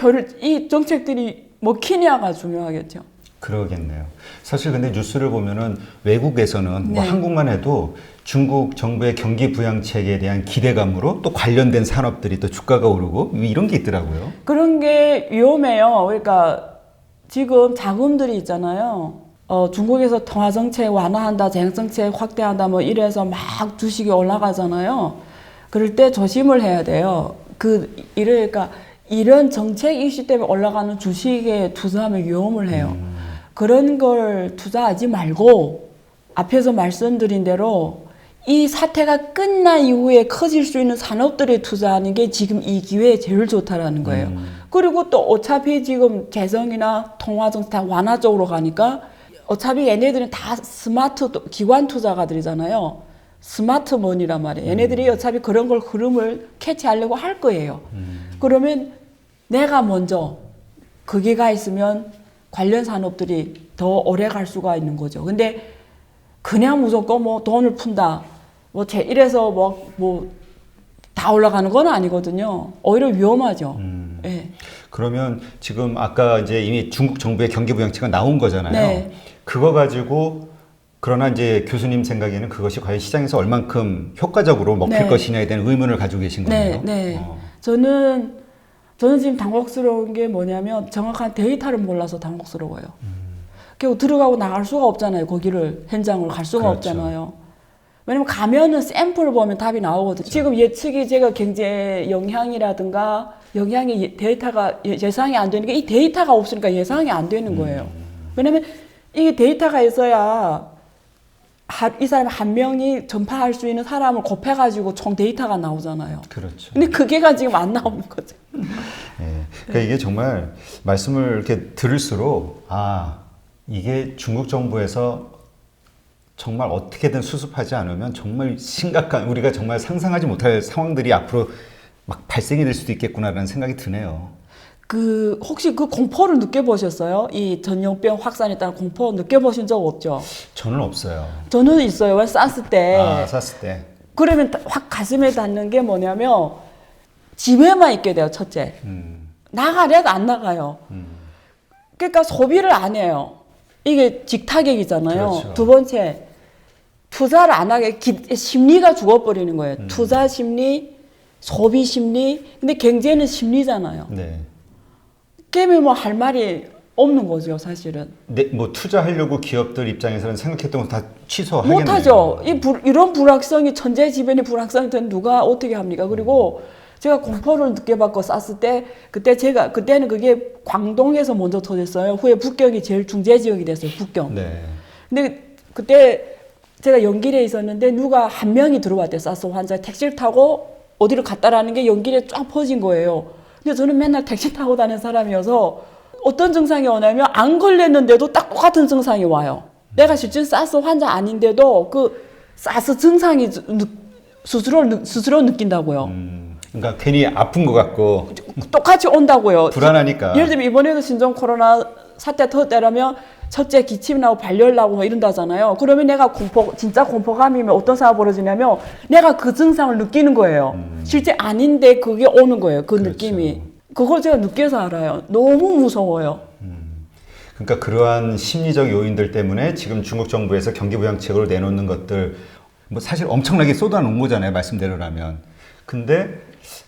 이 정책들이 먹히냐가 중요하겠죠. 그러겠네요. 사실 근데 뉴스를 보면은 외국에서는 뭐 네. 한국만 해도 중국 정부의 경기 부양책에 대한 기대감으로 또 관련된 산업들이 또 주가가 오르고 이런 게 있더라고요. 그런 게 위험해요. 그러니까 지금 자금들이 있잖아요. 중국에서 통화정책 완화한다, 재정책 확대한다, 뭐 이래서 막 주식이 올라가잖아요. 그럴 때 조심을 해야 돼요. 그러니까 이런 정책 이슈 때문에 올라가는 주식에 투자하면 위험을 해요. 그런 걸 투자하지 말고 앞에서 말씀드린 대로 이 사태가 끝난 이후에 커질 수 있는 산업들에 투자하는 게 지금 이 기회에 제일 좋다라는 거예요. 그리고 또 어차피 지금 재정이나 통화정책 다 완화 쪽으로 가니까 어차피 얘네들은 다 스마트 기관 투자가들이잖아요. 스마트 머니란 말이에요. 얘네들이 어차피 그런 걸 흐름을 캐치하려고 할 거예요. 그러면 내가 먼저 거기가 있으면 관련 산업들이 더 오래 갈 수가 있는 거죠. 근데 그냥 무조건 뭐 돈을 푼다. 이래서 다 올라가는 건 아니거든요. 오히려 위험하죠. 네. 그러면 지금 아까 이제 이미 중국 정부의 경기부양책가 나온 거잖아요. 네. 그거 가지고 그러나 이제 교수님 생각에는 그것이 과연 시장에서 얼만큼 효과적으로 먹힐 네. 것이냐에 대한 의문을 가지고 계신 거네요. 네. 저는 지금 당혹스러운 게 뭐냐면 정확한 데이터를 몰라서 당혹스러워요. 결국 들어가고 나갈 수가 없잖아요. 거기를 현장으로 갈 수가 그렇죠. 없잖아요. 왜냐면 가면은 샘플을 보면 답이 나오거든요. 지금 예측이 제가 경제 영향이라든가 영향의 데이터가 예상이 안 되는 게 이 데이터가 없으니까 예상이 안 되는 거예요. 왜냐면 이게 데이터가 있어야 이 사람 한 명이 전파할 수 있는 사람을 곱해가지고 총 데이터가 나오잖아요. 그렇죠. 근데 그게가 지금 안 나오는 거죠. 네. 그러니까 이게 정말 말씀을 이렇게 들을수록 이게 중국 정부에서 정말 어떻게든 수습하지 않으면 정말 심각한 우리가 정말 상상하지 못할 상황들이 앞으로 막 발생이 될 수도 있겠구나라는 생각이 드네요. 혹시 그 공포를 느껴보셨어요? 이 전염병 확산에 따른 공포 느껴보신 적 없죠? 저는 없어요. 저는 있어요. 왜 사스 때. 사스 때. 그러면 확 가슴에 닿는 게 뭐냐면 집에만 있게 돼요. 첫째. 나가려도 안 나가요. 그러니까 소비를 안 해요. 이게 직타격이잖아요. 그렇죠. 두 번째, 투자를 안 하게 심리가 죽어버리는 거예요. 투자 심리, 소비 심리. 근데 경제는 심리잖아요. 네. 게임이 뭐 할 말이 없는 거죠, 사실은. 네, 뭐 투자하려고 기업들 입장에서는 생각했던 거 다 취소하겠네요. 못하죠. 이런 불확성이 천재지변의 불확성이 된 누가 어떻게 합니까? 그리고 제가 공포를 느껴봤고 쌌을 때 그때는 그게 광동에서 먼저 터졌어요. 후에 북경이 제일 중재 지역이 됐어요. 북경. 네. 근데 그때 제가 연길에 있었는데 누가 한 명이 들어왔대요. 사스 환자 택시를 타고 어디를 갔다라는 게 연길에 쫙 퍼진 거예요. 근데 저는 맨날 택시 타고 다니는 사람이어서 어떤 증상이 오냐면 안 걸렸는데도 딱 똑같은 증상이 와요. 내가 실제 사스 환자 아닌데도 그 사스 증상이 스스로 느낀다고요. 그러니까 괜히 아픈 것 같고 똑같이 온다고요. 불안하니까. 예를 들면 이번에도 신종 코로나 사태 터졌다라면 첫째 기침 나고 발열 나고 뭐 이런다잖아요. 그러면 내가 진짜 공포감이면 어떤 상황이 벌어지냐면 내가 그 증상을 느끼는 거예요. 실제 아닌데 그게 오는 거예요. 그 그렇죠. 느낌이. 그걸 제가 느껴서 알아요. 너무 무서워요. 그러니까 그러한 심리적 요인들 때문에 지금 중국 정부에서 경기부양책을 내놓는 것들 뭐 사실 엄청나게 쏟아놓은 거잖아요. 말씀대로라면. 근데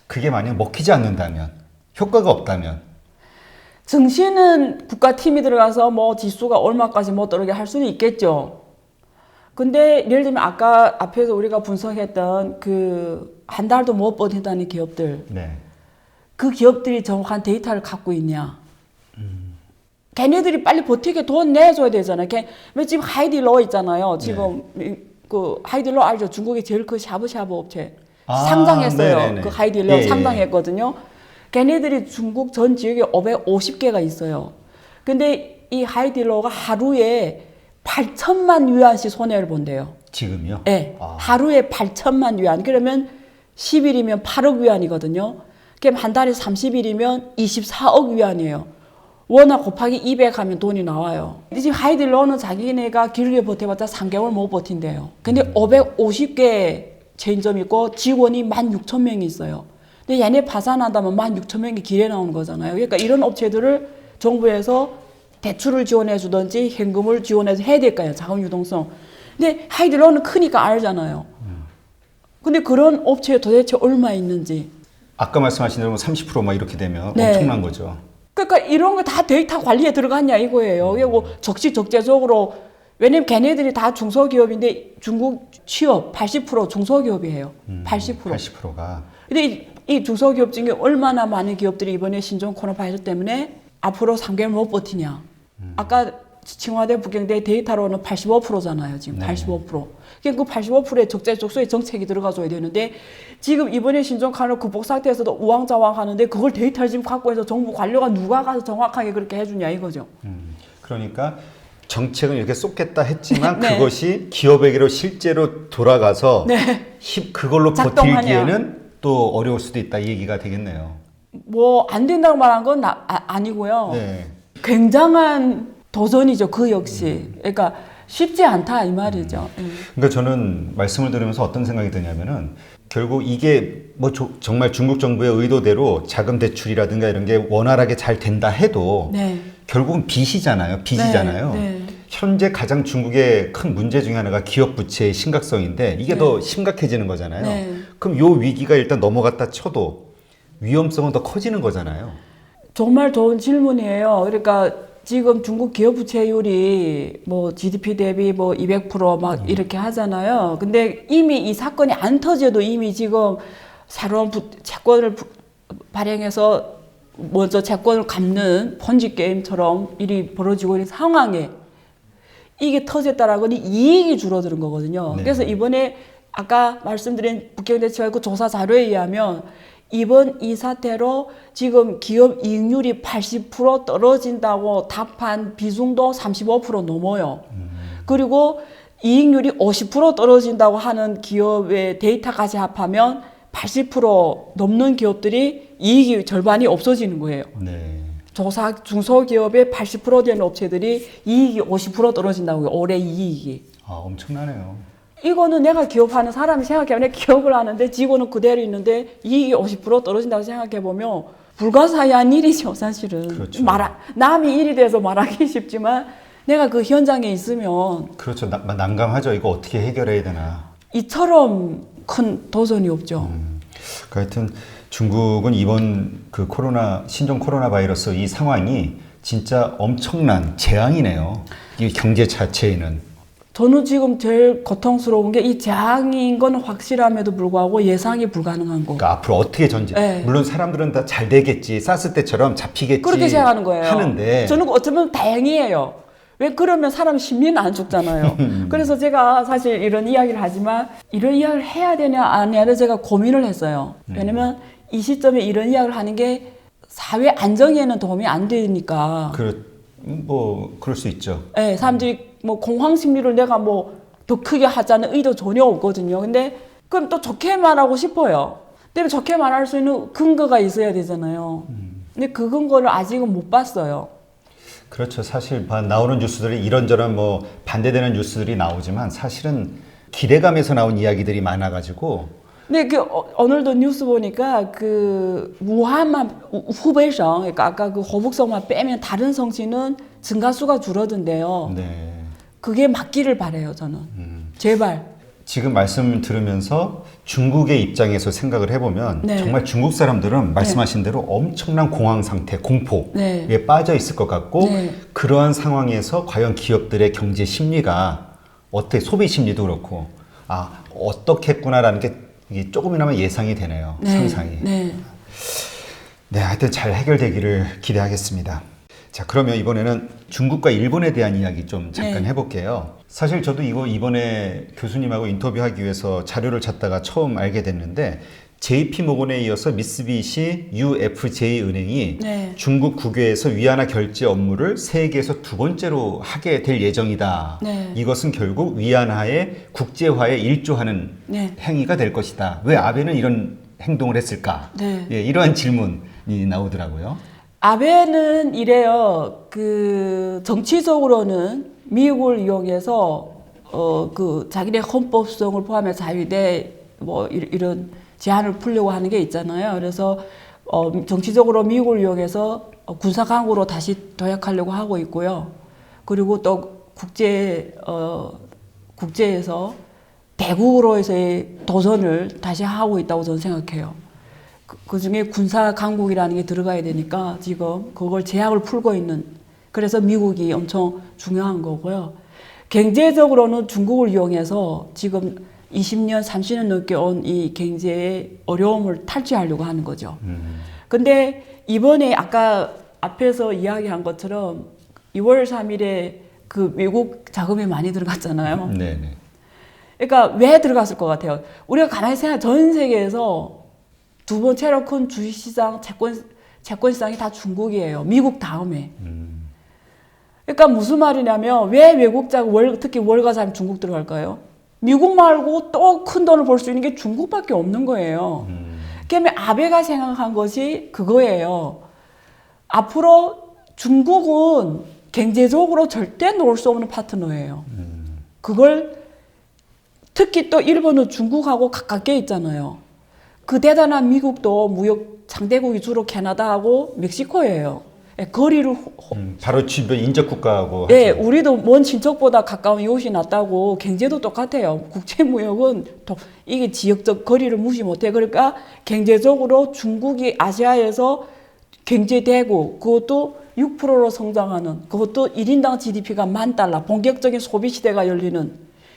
그게 만약 먹히지 않는다면 효과가 없다면 증시는 국가팀이 들어가서 뭐 지수가 얼마까지 못 들어오게 할 수는 있겠죠. 근데 예를 들면 아까 앞에서 우리가 분석했던 그 한 달도 못 버틴다는 기업들. 네. 그 기업들이 정확한 데이터를 갖고 있냐. 걔네들이 빨리 버티게 돈 내줘야 되잖아요. 지금 하이딜러 있잖아요. 지금 그 하이딜러 알죠? 중국의 제일 큰 샤브샤브 업체. 상장했어요. 네네네. 그 하이딜러 예, 상장했거든요. 걔네들이 중국 전 지역에 550개가 있어요. 근데 이 하이딜러가 하루에 8천만 위안씩 손해를 본대요. 지금요? 네. 하루에 8천만 위안. 그러면 10일이면 8억 위안이거든요. 그럼 한 달에 30일이면 24억 위안이에요. 워낙 곱하기 200 하면 돈이 나와요. 지금 하이딜러는 자기네가 길게 버텨봤자 3개월 못 버틴대요. 근데 550개 체인점이 있고 직원이 16,000명이 있어요. 근데 얘네 파산한다면 16,000명이 길에 나오는 거잖아요. 그러니까 이런 업체들을 정부에서 대출을 지원해 주든지 현금을 지원해서 해야 될까요? 자금 유동성. 근데 하이딜러는 크니까 알잖아요. 근데 그런 업체에 도대체 얼마 있는지. 아까 말씀하신 대로 30%막 이렇게 되면 네. 엄청난 거죠. 그러니까 이런 거 다 데이터 관리에 들어갔냐 이거예요. 그리고 적시적재적으로 왜냐면 걔네들이 다 중소기업인데 중국 취업 80% 중소기업이에요. 80%. 80%가. 근데 이 중소기업 중에 얼마나 많은 기업들이 이번에 신종 코로나 바이러스 때문에 앞으로 3개월 못 버티냐. 아까 칭화대 북경대 데이터로는 85%잖아요. 지금 네. 85%. 그러니까 그 85%의 적재적소의 정책이 들어가줘야 되는데 지금 이번에 신종 코로나 극복 상태에서도 우왕좌왕 하는데 그걸 데이터를 지금 갖고 해서 정부 관료가 누가 가서 정확하게 그렇게 해주냐 이거죠. 그러니까 정책은 이렇게 쏟겠다 했지만 네. 그것이 기업에게로 실제로 돌아가서 네. 그걸로 작동하냐. 버틸기에는 또 어려울 수도 있다 이 얘기가 되겠네요. 뭐 안 된다고 말한 건 아니고요. 네. 굉장한 도전이죠. 그 역시. 그러니까 쉽지 않다 이 말이죠. 그러니까 저는 말씀을 들으면서 어떤 생각이 드냐면은 결국 이게 뭐 정말 중국 정부의 의도대로 자금 대출이라든가 이런 게 원활하게 잘 된다 해도 네. 결국은 빚이잖아요. 빚이잖아요. 네, 네. 현재 가장 중국의 큰 문제 중에 하나가 기업 부채의 심각성인데 이게 네. 더 심각해지는 거잖아요. 네. 그럼 요 위기가 일단 넘어갔다 쳐도 위험성은 더 커지는 거잖아요. 정말 좋은 질문이에요. 그러니까 지금 중국 기업 부채율이 뭐 GDP 대비 뭐 200%막 이렇게 하잖아요. 근데 이미 이 사건이 안 터져도 이미 지금 새로운 채권을 발행해서 먼저 채권을 갚는 펀지 게임처럼 일이 벌어지고 있는 상황에 이게 터졌다라는 건 이익이 줄어드는 거거든요. 네. 그래서 이번에 아까 말씀드린 북경대치와의 조사 자료에 의하면 이번 이 사태로 지금 기업 이익률이 80% 떨어진다고 답한 비중도 35% 넘어요. 그리고 이익률이 50% 떨어진다고 하는 기업의 데이터까지 합하면 80% 넘는 기업들이 이익이 절반이 없어지는 거예요. 네. 조사 중소기업의 80% 되는 업체들이 이익이 50% 떨어진다고요. 올해 이익이. 아, 엄청나네요. 이거는 내가 기업하는 사람이 생각해보면 기업을 하는데 직원은 그대로 있는데 이익이 50% 떨어진다고 생각해보면 불가사의한 일이죠, 사실은. 그렇죠. 남이 일이 돼서 말하기 쉽지만 내가 그 현장에 있으면 그렇죠. 난감하죠. 이거 어떻게 해결해야 되나. 이처럼 큰 도전이 없죠. 그러니까 하여튼 중국은 이번 그 신종 코로나 바이러스 이 상황이 진짜 엄청난 재앙이네요. 이 경제 자체에는. 저는 지금 제일 고통스러운 게 이 재앙인 건 확실함에도 불구하고 예상이 불가능한 거. 그러니까 앞으로 어떻게 네. 물론 사람들은 다 잘 되겠지, 쌌을 때처럼 잡히겠지. 그렇게 생각하는 거예요. 하는데 저는 어쩌면 다행이에요. 왜 그러면 사람 심리는 안 죽잖아요. 그래서 제가 사실 이런 이야기를 하지만 이런 이야기를 해야 되냐 안 해야를 제가 고민을 했어요. 왜냐면 이 시점에 이런 이야기를 하는 게 사회 안정에는 도움이 안 되니까. 그럴 수 있죠. 네, 사람들이 뭐 공황 심리를 내가 뭐 더 크게 하자는 의도 전혀 없거든요. 근데 그럼 또 좋게 말하고 싶어요. 근데 좋게 말할 수 있는 근거가 있어야 되잖아요. 근데 그 근거를 아직은 못 봤어요. 그렇죠. 사실 나오는 뉴스들이 이런저런 뭐 반대되는 뉴스들이 나오지만 사실은 기대감에서 나온 이야기들이 많아가지고. 근데 오늘도 뉴스 보니까 그 우한만 후베이성 그러니까 아까 그 호북성만 빼면 다른 성지는 증가수가 줄어든대요. 네. 그게 맞기를 바래요, 저는. 제발. 지금 말씀 들으면서 중국의 입장에서 생각을 해보면 네. 정말 중국 사람들은 말씀하신 대로 엄청난 공황 상태, 공포에 네. 빠져 있을 것 같고 네. 그러한 상황에서 과연 기업들의 경제 심리가 어떻게 소비 심리도 그렇고 어떻겠구나라는 게 이게 조금이나마 예상이 되네요. 네. 상상이. 네. 네, 하여튼 잘 해결되기를 기대하겠습니다. 자, 그러면 이번에는 중국과 일본에 대한 이야기 좀 잠깐 네. 해볼게요. 사실 저도 이번에 교수님하고 인터뷰하기 위해서 자료를 찾다가 처음 알게 됐는데 JP모건에 이어서 미쓰비시 UFJ 은행이 네. 중국 국외에서 위안화 결제 업무를 세계에서 두 번째로 하게 될 예정이다. 네. 이것은 결국 위안화의 국제화에 일조하는 네. 행위가 될 것이다. 왜 아베는 이런 행동을 했을까? 네. 예, 이러한 질문이 나오더라고요. 아베는 이래요. 그 정치적으로는 미국을 이용해서 그 자기네 헌법성을 포함해 자유대 뭐 이런 제한을 풀려고 하는 게 있잖아요. 그래서 정치적으로 미국을 이용해서 군사 강국으로 다시 도약하려고 하고 있고요. 그리고 또 국제에서 대국으로서의 도전을 다시 하고 있다고 저는 생각해요. 그 중에 군사 강국이라는 게 들어가야 되니까 지금 그걸 제약을 풀고 있는, 그래서 미국이 엄청 중요한 거고요. 경제적으로는 중국을 이용해서 지금 20년, 30년 넘게 온 이 경제의 어려움을 탈취하려고 하는 거죠. 근데 이번에 아까 앞에서 이야기한 것처럼 2월 3일에 그 외국 자금이 많이 들어갔잖아요. 네네. 그러니까 왜 들어갔을 것 같아요? 우리가 가만히 생각해, 전 세계에서 두 번째로 큰 주식시장, 채권시장이 다 중국이에요. 미국 다음에. 그러니까 무슨 말이냐면 왜 외국 자금, 특히 월가자금 중국 들어갈까요? 미국 말고 또 큰 돈을 벌 수 있는 게 중국밖에 없는 거예요. 그러면 아베가 생각한 것이 그거예요. 앞으로 중국은 경제적으로 절대 놓을 수 없는 파트너예요. 그걸 특히 또 일본은 중국하고 가깝게 있잖아요. 그 대단한 미국도 무역 상대국이 주로 캐나다하고 멕시코예요. 거리를 바로 주변 인접 국가하고. 네, 하죠. 우리도 먼 친척보다 가까운 이웃이 낫다고. 경제도 똑같아요. 국제무역은 이게 지역적 거리를 무시 못해. 그러니까 경제적으로 중국이 아시아에서 경제대국, 그것도 6%로 성장하는, 그것도 1인당 GDP가 $10,000, 본격적인 소비 시대가 열리는.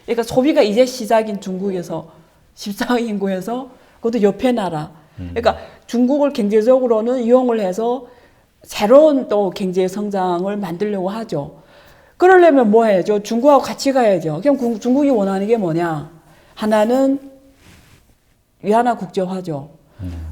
그러니까 소비가 이제 시작인 중국에서 14억 인구에서 그것도 옆에 나라. 그러니까 중국을 경제적으로는 이용을 해서 새로운 또 경제 성장을 만들려고 하죠. 그러려면 뭐 해야죠? 중국하고 같이 가야죠. 그럼 중국이 원하는 게 뭐냐? 하나는 위안화 국제화죠.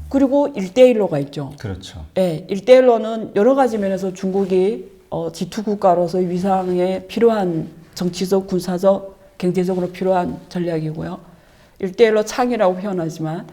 그리고 1대1로가 있죠. 그렇죠. 네, 1대1로는 여러 가지 면에서 중국이 G2 국가로서 위상에 필요한 정치적, 군사적, 경제적으로 필요한 전략이고요. 1대1로 창이라고 표현하지만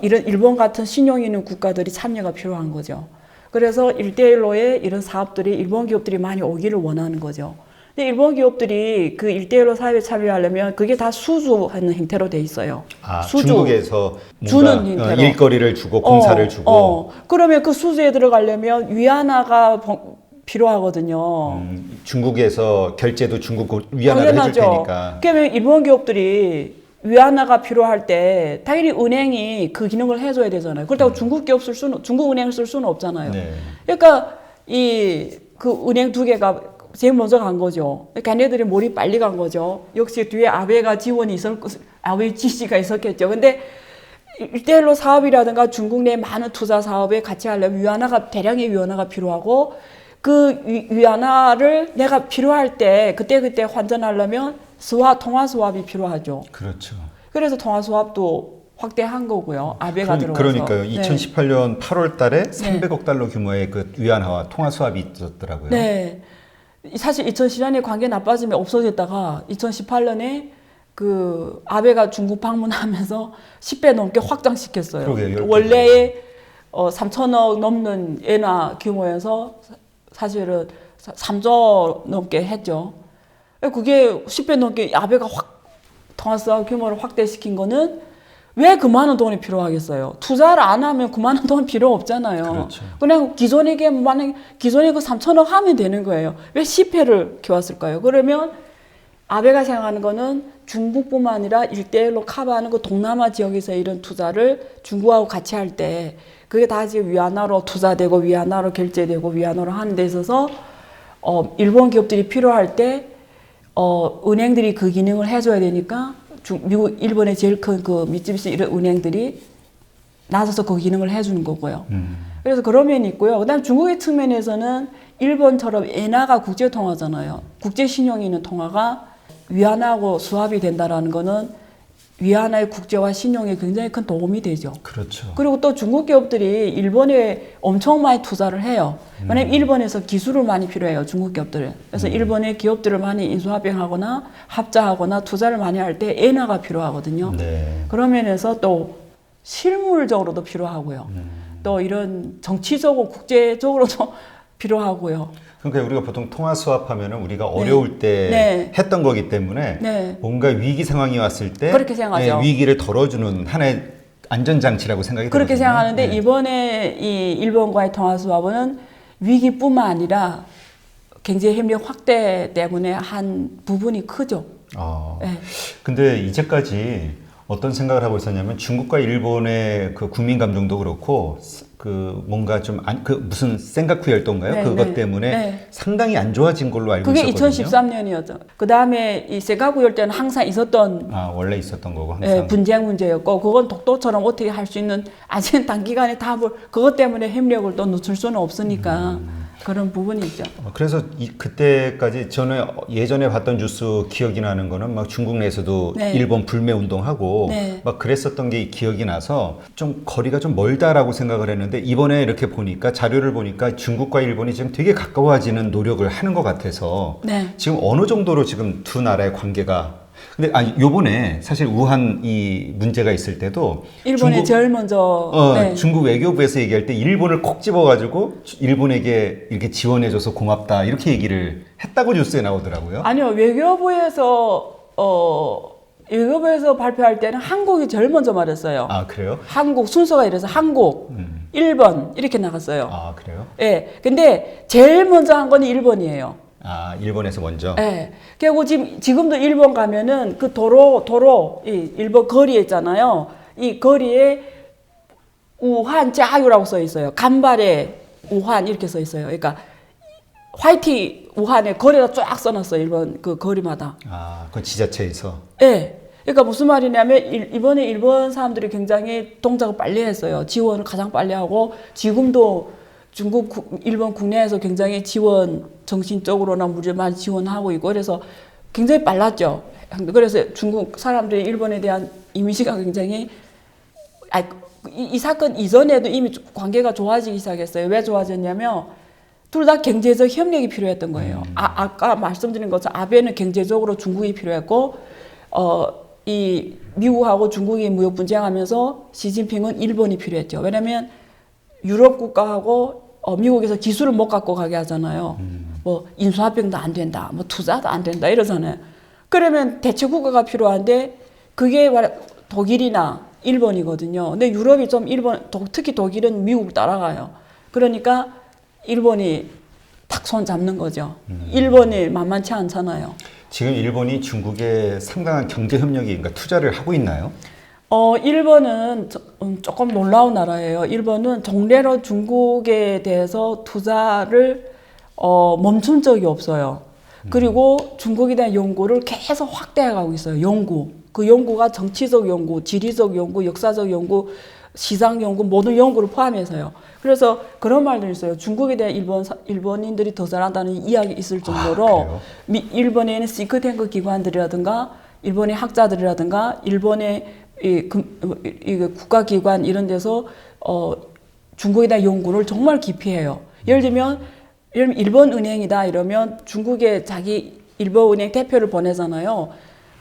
이런 일본 같은 신용 있는 국가들이 참여가 필요한 거죠. 그래서 1대1로의 이런 사업들이 일본 기업들이 많이 오기를 원하는 거죠. 근데 일본 기업들이 그 1대1로 사업에 참여하려면 그게 다 수주하는 형태로 돼 있어요. 아, 수주. 중국에서 주는 뭔가 형태로. 일거리를 주고 공사를 주고. 그러면 그 수주에 들어가려면 위안화가 필요하거든요. 중국에서 결제도 중국 위안화를 해줄 테니까. 그러면 일본 기업들이 위안화가 필요할 때 당연히 은행이 그 기능을 해줘야 되잖아요. 그렇다고 중국 은행을 쓸 수는 없잖아요. 네. 그러니까 그 은행 두 개가 제일 먼저 간 거죠. 걔네들이 몰입 빨리 간 거죠. 역시 뒤에 아베가 지원이 아베 지시가 있었겠죠. 근데 1대1로 사업이라든가 중국 내 많은 투자 사업에 같이 하려면 대량의 위안화가 필요하고, 그 위안화를 내가 필요할 때 그때 환전하려면 통화 수합이 필요하죠. 그렇죠. 그래서 통화 수합도 확대한 거고요. 아베가 들어가서. 그러니까요. 네. 2018년 8월 달에 300억 달러 규모의 그 위안화와 통화 수합이 있었더라고요. 네. 사실 2017년에 관계 나빠지면 없어졌다가 2018년에 그 아베가 중국 방문하면서 10배 넘게 확장시켰어요. 그러게요. 원래의 3천억 넘는 엔화 규모에서 사실은 3조 넘게 했죠. 그게 10배 넘게 아베가 통화수합 규모를 확대시킨 거는 왜 그 많은 돈이 필요하겠어요? 투자를 안 하면 그 많은 돈 필요 없잖아요. 그렇죠. 그냥 기존에 그 3천억 하면 되는 거예요. 왜 10회를 키웠을까요? 그러면 아베가 생각하는 거는 중국뿐만 아니라 1대1로 커버하는 그 동남아 지역에서 이런 투자를 중국하고 같이 할 때 그게 다 지금 위안화로 투자되고 위안화로 결제되고 위안화로 하는 데 있어서 일본 기업들이 필요할 때 은행들이 그 기능을 해줘야 되니까 일본의 제일 큰 그 미쓰비시 이런 은행들이 나서서 그 기능을 해주는 거고요. 그래서 그런 면이 있고요. 그다음 중국의 측면에서는 일본처럼 엔화가 국제 통화잖아요. 국제 신용이 있는 통화가 위안화하고 수합이 된다라는 거는 위안화의 국제화 신용에 굉장히 큰 도움이 되죠. 그렇죠. 그리고 또 중국 기업들이 일본에 엄청 많이 투자를 해요. 왜냐하면 일본에서 기술을 많이 필요해요, 중국 기업들은. 그래서 일본의 기업들을 많이 인수합병하거나 합자하거나 투자를 많이 할 때 엔화가 필요하거든요. 네. 그런 면에서 또 실물적으로도 필요하고요. 또 이런 정치적으로 국제적으로도 필요하고요. 그러니까 우리가 보통 통화 수합하면은 우리가 어려울 때 네. 했던 거기 때문에 네. 뭔가 위기 상황이 왔을 때 그렇게 생각하죠. 위기를 덜어주는 하나의 안전장치라고 생각이 그렇게 들거든요. 생각하는데 네. 이번에 이 일본과의 통화 수합은 위기뿐만 아니라 경제 협력 확대 때문에 한 부분이 크죠. 근데 이제까지 어떤 생각을 하고 있었냐면 중국과 일본의 그 국민 감정도 그렇고 그 뭔가 좀 그 무슨 센가쿠 열도인가요? 네, 그것 네. 때문에 네. 상당히 안 좋아진 걸로 알고 그게 있었거든요. 2013년이었죠. 그 다음에 이 세가구 열대는 항상 있었던 아, 원래 있었던 거고 항상. 분쟁 문제였고, 그건 독도처럼 어떻게 할 수 있는 아직 단기간에 답을 그것 때문에 협력을 또 늦출 수는 없으니까 그런 부분이 있죠. 그래서 그때까지 저는 예전에 봤던 뉴스 기억이 나는 거는 막 중국 내에서도 네. 일본 불매 운동하고 네. 막 그랬었던 게 기억이 나서 좀 거리가 좀 멀다라고 생각을 했는데 이번에 이렇게 보니까 자료를 보니까 중국과 일본이 지금 되게 가까워지는 노력을 하는 것 같아서 네. 지금 어느 정도로 지금 두 나라의 관계가 근데 요번에 사실 우한 이 문제가 있을 때도 일본이 제일 먼저 네. 중국 외교부에서 얘기할 때 일본을 콕 집어가지고 일본에게 이렇게 지원해줘서 고맙다 이렇게 얘기를 했다고 뉴스에 나오더라고요. 아니요, 외교부에서 발표할 때는 한국이 제일 먼저 말했어요. 아 그래요? 한국 순서가 이래서 한국, 일본 이렇게 나갔어요. 아 그래요? 예. 근데 제일 먼저 한 건 일본이에요. 아 일본에서 먼저. 예. 그리고 지금도 일본 가면은 그 이 일본 거리에 있잖아요. 이 거리에 우한 짜유라고 써 있어요. 간발에 우한 이렇게 써 있어요. 그러니까 화이트 우한에 거리가 쫙 써놨어요. 일본 그 거리마다. 아 그 지자체에서. 예. 그러니까 무슨 말이냐면 이번에 일본 사람들이 굉장히 동작을 빨리 했어요. 지원을 가장 빨리 하고 지금도 일본 국내에서 굉장히 지원 정신적으로나 물질 많이 지원하고 있고 그래서 굉장히 빨랐죠. 그래서 중국 사람들이 일본에 대한 이미지가 굉장히 이 사건 이전에도 이미 관계가 좋아지기 시작했어요. 왜 좋아졌냐면 둘 다 경제적 협력이 필요했던 거예요. 아까 말씀드린 것처럼 아베는 경제적으로 중국이 필요했고 이 미국하고 중국이 무역 분쟁하면서 시진핑은 일본이 필요했죠. 왜냐하면 유럽 국가하고 미국에서 기술을 못 갖고 가게 하잖아요. 뭐 인수합병도 안 된다, 뭐 투자도 안 된다 이러잖아요. 그러면 대체 국가가 필요한데 그게 독일이나 일본이거든요. 근데 유럽이 좀 특히 독일은 미국을 따라가요. 그러니까 일본이 탁 손 잡는 거죠. 일본이 만만치 않잖아요. 지금 일본이 중국에 상당한 경제 협력이 그러니까 투자를 하고 있나요? 일본은 조금 놀라운 나라예요. 일본은 정례로 중국에 대해서 투자를 멈춘 적이 없어요. 그리고 중국에 대한 연구를 계속 확대해 가고 있어요. 연구. 그 연구가 정치적 연구, 지리적 연구, 역사적 연구, 시장 연구, 모든 연구를 포함해서요. 그래서 그런 말도 있어요. 중국에 대한 일본인들이 더 잘한다는 이야기 있을 정도로 일본에는 싱크탱크 기관들이라든가 일본의 학자들이라든가 일본의 국가기관 이런 데서 중국에 대한 연구를 정말 깊이 해요. 예를 들면 일본 은행이다 이러면 중국에 자기 일본 은행 대표를 보내잖아요.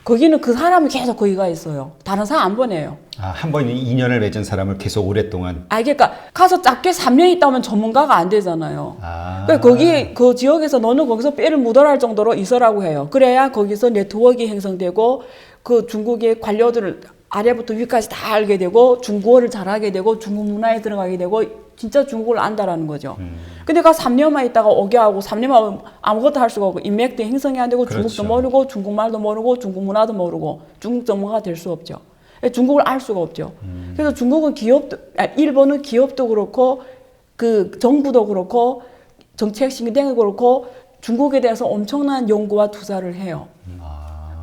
거기는 그 사람이 계속 거기가 있어요. 다른 사람 안 보내요. 아, 한 번 인연을 맺은 사람을 계속 오랫동안. 그러니까 가서 작게 3년 있다면 전문가가 안 되잖아요. 그러니까 거기 그 지역에서 너는 거기서 뼈를 묻어날 정도로 있으라고 해요. 그래야 거기서 네트워크 형성되고 그 중국의 관료들을 아래부터 위까지 다 알게 되고 중국어를 잘하게 되고 중국 문화에 들어가게 되고 진짜 중국을 안다라는 거죠. 근데 가 3년만 있다가 오게 하고 3년만 아무것도 할 수가 없고 인맥도 형성이 안 되고 그렇죠. 중국도 모르고 중국말도 모르고 중국 문화도 모르고 중국 전문가가 될 수 없죠. 중국을 알 수가 없죠. 그래서 일본은 기업도 그렇고 그 정부도 그렇고 정책 신경도 그렇고 중국에 대해서 엄청난 연구와 투자를 해요.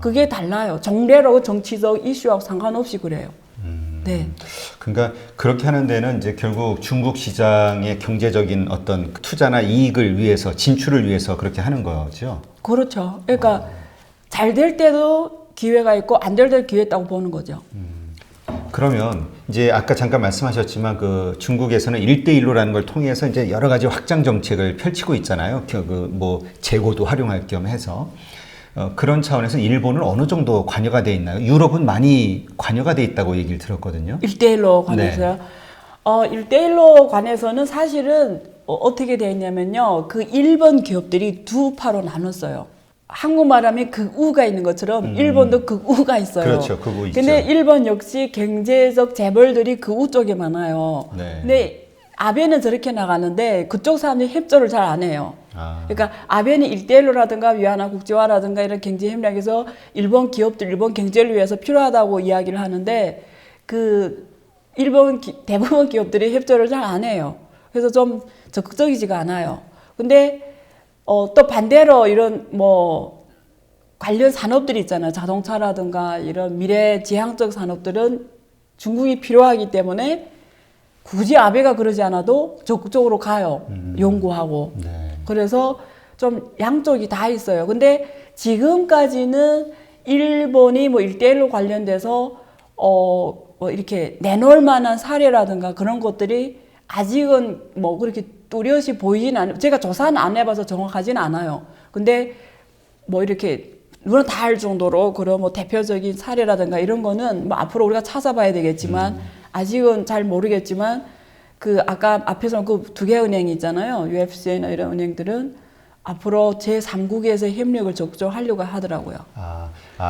그게 달라요. 정례로 정치적 이슈하고 상관없이 그래요. 네. 그러니까 그렇게 하는 데는 이제 결국 중국 시장의 경제적인 어떤 투자나 이익을 위해서 진출을 위해서 그렇게 하는 거죠. 그렇죠. 그러니까 잘 될 때도 기회가 있고 안 될 때도 기회 있다고 보는 거죠. 그러면 이제 아까 잠깐 말씀하셨지만 그 중국에서는 1대1로라는 걸 통해서 이제 여러 가지 확장 정책을 펼치고 있잖아요. 그 뭐 재고도 활용할 겸 해서. 그런 차원에서 일본은 어느 정도 관여가 돼 있나요? 유럽은 많이 관여가 돼 있다고 얘기를 들었거든요. 1대1로 관해서요. 1대1로 관해서는 사실은 어떻게 되어 있냐면요. 그 일본 기업들이 두 파로 나눴어요. 한국말 하면 극우가 있는 것처럼 일본도 극우가 있어요. 그렇죠. 극우 있죠. 근데 일본 역시 경제적 재벌들이 극우 쪽에 많아요. 네. 근데 아베는 저렇게 나가는데 그쪽 사람들이 협조를 잘 안 해요. 아. 그러니까 아베는 1대1로라든가 위안화 국제화라든가 이런 경제 협력에서 일본 기업들, 일본 경제를 위해서 필요하다고 이야기를 하는데 그 대부분 기업들이 협조를 잘 안 해요. 그래서 좀 적극적이지가 않아요. 근데 또 반대로 이런 뭐 관련 산업들이 있잖아요. 자동차라든가 이런 미래지향적 산업들은 중국이 필요하기 때문에 굳이 아베가 그러지 않아도 적극적으로 가요. 연구하고. 네. 그래서 좀 양쪽이 다 있어요. 근데 지금까지는 일본이 뭐 1대1로 관련돼서 뭐 이렇게 내놓을 만한 사례라든가 그런 것들이 아직은 뭐 그렇게 뚜렷이 보이진 않아요. 제가 조사는 안 해봐서 정확하진 않아요. 근데 뭐 이렇게 눈에 닿을 정도로 그런 뭐 대표적인 사례라든가 이런 거는 뭐 앞으로 우리가 찾아봐야 되겠지만 아직은 잘 모르겠지만 그 아까 앞에서 그 두 개 은행이 있잖아요. UFC나 이런 은행들은 앞으로 제3국에서 협력을 적극적으로 하려고 하더라고요.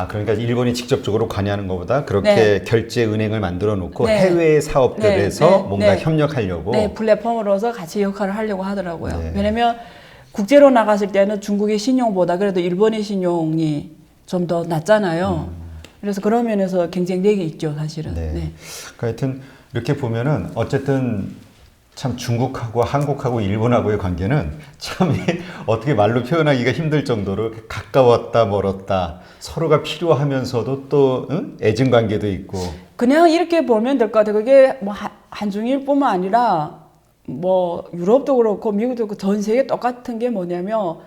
그러니까 일본이 직접적으로 관여하는 것보다 그렇게 네. 결제 은행을 만들어 놓고 네. 해외 사업들에서 네. 네. 뭔가 네. 협력하려고. 네, 플랫폼으로서 같이 역할을 하려고 하더라고요. 네. 왜냐면 국제로 나갔을 때는 중국의 신용보다 그래도 일본의 신용이 좀 더 낮잖아요. 그래서 그런 면에서 경쟁력이 있죠, 사실은. 네. 네. 그러니까 하여튼 이렇게 보면은 어쨌든 참 중국하고 한국하고 일본하고의 관계는 참 어떻게 말로 표현하기가 힘들 정도로 가까웠다 멀었다 서로가 필요하면서도 또 애증 관계도 있고. 그냥 이렇게 보면 될 것 같아요. 그게 뭐 한중일뿐만 아니라 뭐 유럽도 그렇고 미국도 그렇고 전 세계 똑같은 게 뭐냐면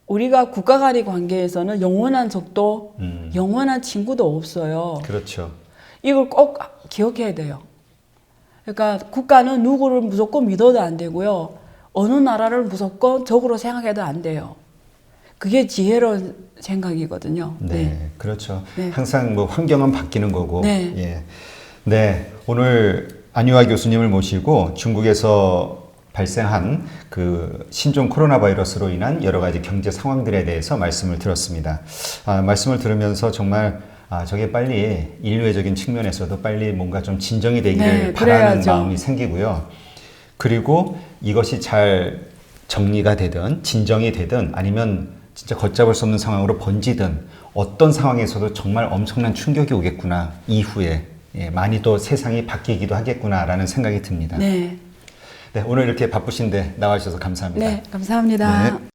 우리가 국가 간의 관계에서는 영원한 적도 영원한 친구도 없어요. 그렇죠. 이걸 꼭 기억해야 돼요. 그러니까 국가는 누구를 무조건 믿어도 안 되고요. 어느 나라를 무조건 적으로 생각해도 안 돼요. 그게 지혜로운 생각이거든요. 네, 그렇죠. 네. 항상 뭐 환경은 바뀌는 거고. 네. 예. 네, 오늘 안유아 교수님을 모시고 중국에서 발생한 그 신종 코로나 바이러스로 인한 여러 가지 경제 상황들에 대해서 말씀을 들었습니다. 말씀을 들으면서 정말 저게 빨리 인류애적인 측면에서도 빨리 뭔가 좀 진정이 되기를 네, 바라는 그래야죠. 마음이 생기고요. 그리고 이것이 잘 정리가 되든 진정이 되든 아니면 진짜 걷잡을 수 없는 상황으로 번지든 어떤 상황에서도 정말 엄청난 충격이 오겠구나 이후에 많이 또 세상이 바뀌기도 하겠구나라는 생각이 듭니다. 네. 네, 오늘 이렇게 바쁘신데 나와주셔서 감사합니다. 네, 감사합니다. 네.